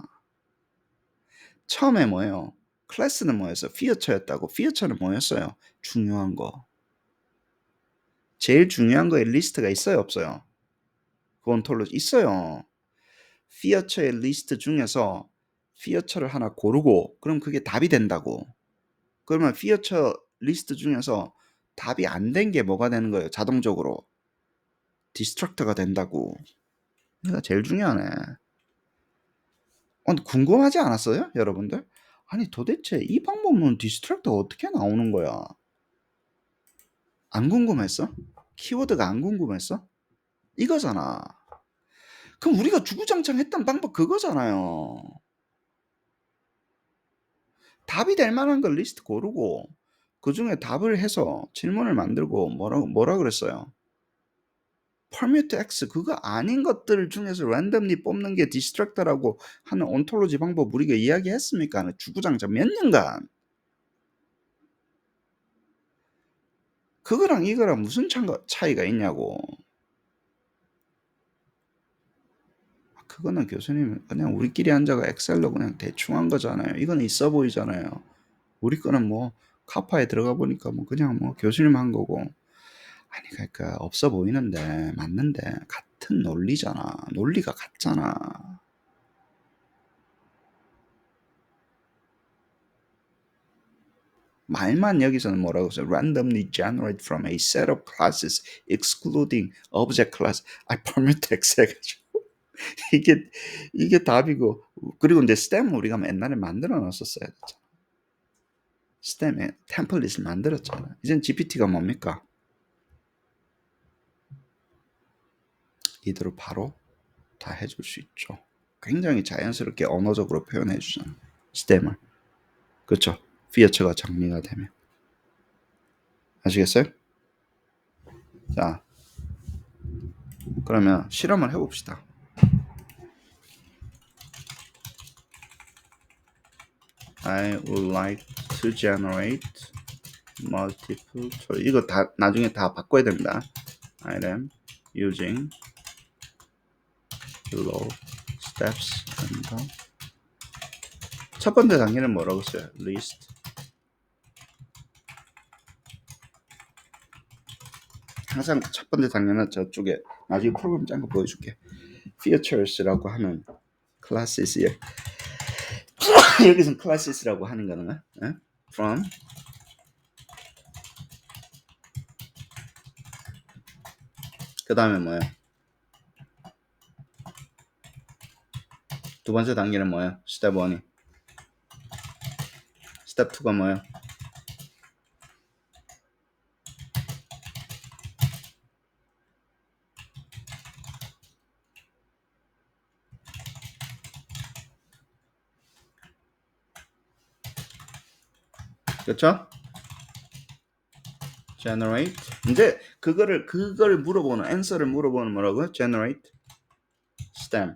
처음에 뭐예요? 클래스는 뭐였어? 피어처였다고. 피어처는 뭐였어요? 중요한 거. 제일 중요한 거에 리스트가 있어요, 없어요? 그 온톨로지 있어요. 피어처의 리스트 중에서 피어처를 하나 고르고 그럼 그게 답이 된다고. 그러면 피어처 리스트 중에서 답이 안 된 게 뭐가 되는 거예요? 자동적으로 디스트럭터가 된다고. 이거 제일 중요하네. 궁금하지 않았어요? 여러분들? 아니 도대체 이 방법은 디스트럭터가 어떻게 나오는 거야? 안 궁금했어? 키워드가 안 궁금했어? 이거잖아. 그럼 우리가 주구장창 했던 방법 그거잖아요. 답이 될 만한 걸 리스트 고르고 그 중에 답을 해서 질문을 만들고 뭐라 그랬어요? 퍼뮤트 X 그거 아닌 것들 중에서 랜덤리 뽑는 게 디스트럭터라고 하는 온톨로지 방법 우리가 이야기했습니까? 주구장창 몇 년간. 그거랑 이거랑 무슨 차이가 있냐고. 그거는 교수님 그냥 우리끼리 앉아가 엑셀로 그냥 대충 한 거잖아요. 이건 있어 보이잖아요. 우리 거는 뭐 카파에 들어가 보니까 뭐 그냥 뭐 교수님 한 거고. 아니 그러니까 없어 보이는데 맞는데 같은 논리잖아. 논리가 같잖아. 말만 여기서는 뭐라고 써요? randomly generate from a set of classes excluding object class. 퍼뮤트 X 해가지고 이게 답이고. 그리고 이제 스템 우리가 옛날에 만들어 놨었어야 됐잖아. 스템에 템플릿을 만들었잖아. 이젠 GPT가 뭡니까? 이대로 바로 다 해줄 수 있죠. 굉장히 자연스럽게 언어적으로 표현해 주잖아. 스템을. 그렇죠. 피어처가 정리가 되면. 아시겠어요? 자, 그러면 실험을 해봅시다. I would like to generate multiple choice. 이거 다 나중에 다 바꿔야 됩니다. item using below steps and 첫 번째 단계는 뭐라고 써요? list. 항상 첫 번째 단계는 저쪽에 나중에 프로그램 짠 거 보여줄게. features라고 하는 classes 여기서는 classes라고 하는 거는 from 그 다음에 뭐예요? 두 번째 단계는 뭐예요? 스텝 1이. 스텝 2가 뭐예요? 그렇죠? generate. 이제 그걸 물어보는 answer를 물어보는 뭐라고요? generate stem.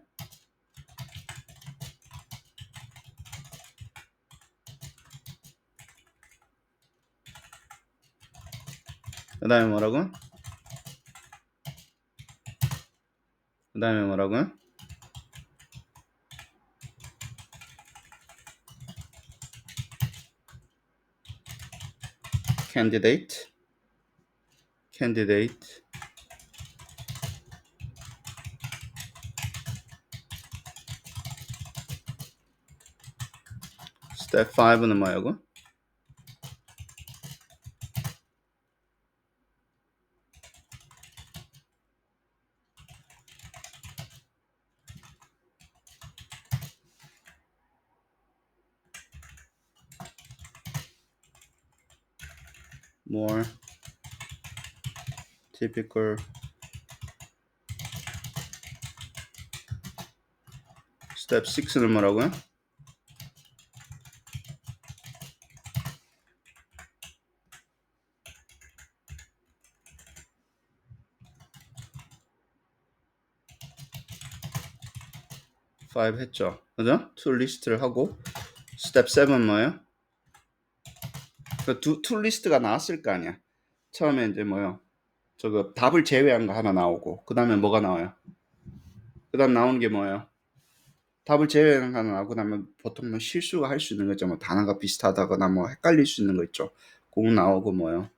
그 다음에 뭐라고? 그 다음에 뭐라고요? candidate 스텝 5는 뭐라고? more typical 스텝 6는 뭐라고요? five 했죠. 그죠? 툴 리스트를 하고 스텝 7 뭐예요? 그 툴 리스트가 나왔을 거 아니야. 처음에 이제 뭐요? 저거 답을 제외한 거 하나 나오고 그 다음에 뭐가 나와요? 그 다음 나오는 게 뭐예요? 답을 제외한 거 하나 나오고 그 다음에 보통 뭐 실수가 할 수 있는 거 있죠. 뭐 단어가 비슷하다거나 뭐 헷갈릴 수 있는 거 있죠. 그거 나오고 뭐예요?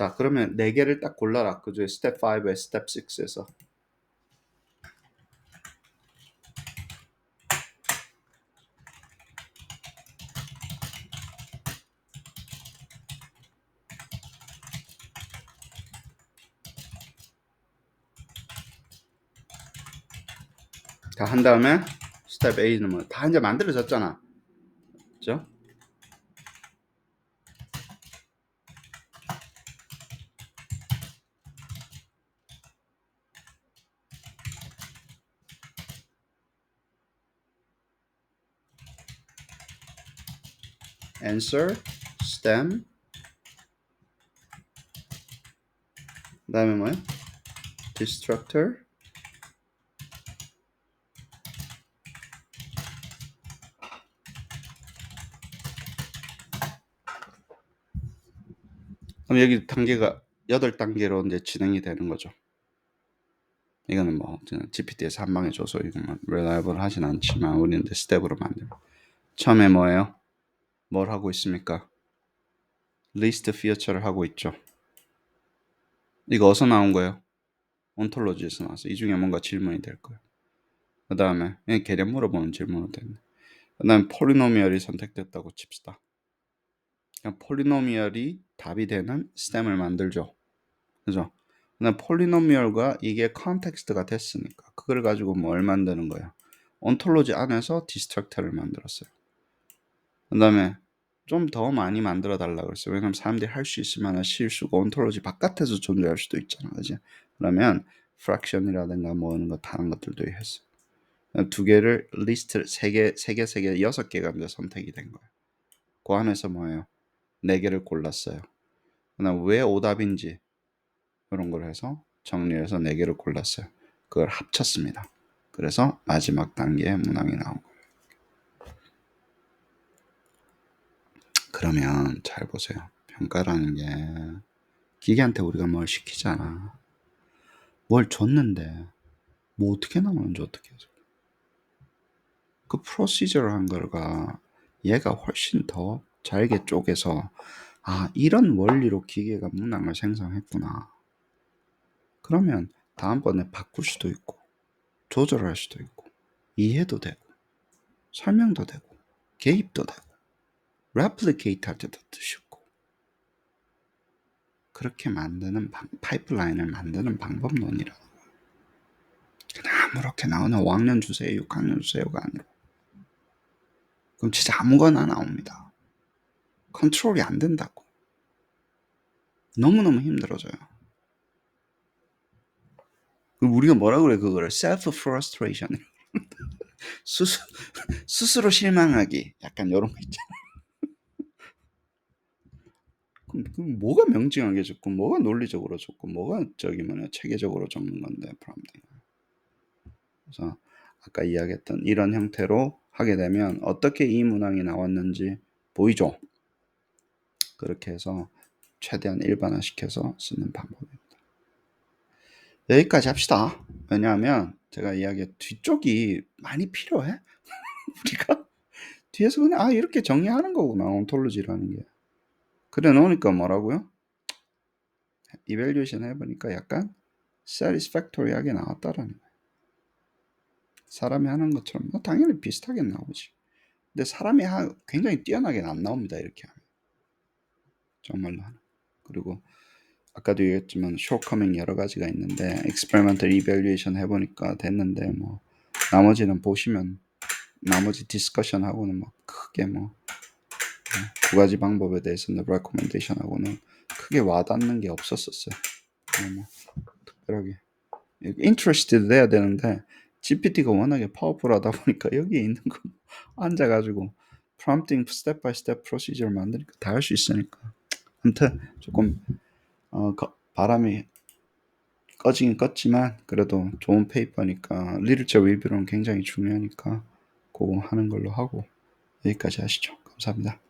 자, 그러면 4개를 딱 골라라. 그중에 스텝 5에 스텝 6에서. 다 한 다음에 스텝 A는 뭐 다 이제 만들어졌잖아. 그죠? answer, stem, 그 다음에 뭐야? destructor, 그럼 여기 단계가 8단계로 이제 진행이 되는 거죠. 이거는 뭐 GPT에서 한 방에 줘서 이거는 reliable 하진 않지만 우리는 이제 스텝으로 만들고. 처음에 뭐예요? 뭘 하고 있습니까? list feature를 하고 있죠. 이거 어디서 나온 거예요? 온톨로지에서 나왔어. 이 중에 뭔가 질문이 될 거예요. 그 다음에 개념 물어보는 질문으로 됐네. 그 다음에 폴리노미얼이 선택됐다고 칩시다. 그냥 폴리노미얼이 답이 되는 스템을 만들죠. 그죠? 그다음 폴리노미얼과 이게 컨텍스트가 됐으니까 그걸 가지고 뭘 만드는 거야? 온톨로지 안에서 디스트럭터를 만들었어요. 그 다음에 좀 더 많이 만들어 달라고 그랬어요. 왜냐면 사람들이 할 수 있을 만한 실수가 온톨로지 바깥에서 존재할 수도 있잖아. 그지? 그러면 프랙션이라든가 뭐 이런 거 다른 것들도 했어요. 2개를 리스트 3개, 6개가 이제 선택이 된 거예요. 그 안에서 뭐예요? 4개를 골랐어요. 그다음 왜 오답인지 이런 걸 해서 정리해서 4개를 골랐어요. 그걸 합쳤습니다. 그래서 마지막 단계에 문항이 나온 거예요. 그러면 잘 보세요. 평가라는 게 기계한테 우리가 뭘 시키잖아. 뭘 줬는데 뭐 어떻게 나오는지 어떻게 해서 그 프로시저를 거가 얘가 훨씬 더 잘게 쪼개서 이런 원리로 기계가 문항을 생성했구나. 그러면 다음번에 바꿀 수도 있고 조절할 수도 있고 이해도 되고 설명도 되고 개입도 되고 레플리케이트 할 때도 쉽고 그렇게 만드는 파이프라인을 만드는 방법론이라. 그냥 아무렇게 나오는 5학년 주세요 6학년 주세요가 아니라 그럼 진짜 아무거나 나옵니다. 컨트롤이 안 된다고. 너무너무 힘들어져요. 우리가 뭐라 그래 그거를 self frustration 스스로 실망하기 약간 이런 거 있잖아. 그럼 뭐가 명징하게 적고 뭐가 논리적으로 적고 뭐가 체계적으로 적는 건데 프롬프팅. 그래서 아까 이야기했던 이런 형태로 하게 되면 어떻게 이 문항이 나왔는지 보이죠. 그렇게 해서 최대한 일반화시켜서 쓰는 방법입니다. 여기까지 합시다. 왜냐하면 제가 이야기한 뒤쪽이 많이 필요해. 우리가 뒤에서 그냥 이렇게 정리하는 거구나 온톨로지라는 게. 그래 놓으니까 뭐라고요? 이밸류에이션 해보니까 약간 satisfactory하게 나왔다라는 거예요. 사람이 하는 것처럼 당연히 비슷하게 나오지. 근데 사람이 굉장히 뛰어나게 안 나옵니다. 이렇게 하면. 정말로 하는. 그리고 아까도 얘기했지만 shortcoming 여러 가지가 있는데 experimental evaluation 해보니까 됐는데 뭐 나머지는 보시면 나머지 디스커션 하고는 뭐 크게 뭐 두 가지 방법에 대해서는 recommendation 하고는 크게 와닿는 게 없었었어요. 뭐 특별하게 interested 돼야 되는데 GPT가 워낙에 파워풀하다 보니까 여기에 있는 거 앉아가지고 프롬프팅 스텝 바이 스텝 프로시저를 만드니까 다 할 수 있으니까 아무튼 조금 바람이 꺼지긴 껐지만 그래도 좋은 페이퍼니까 리터처 리뷰는 굉장히 중요하니까 그거 하는 걸로 하고 여기까지 하시죠. 감사합니다.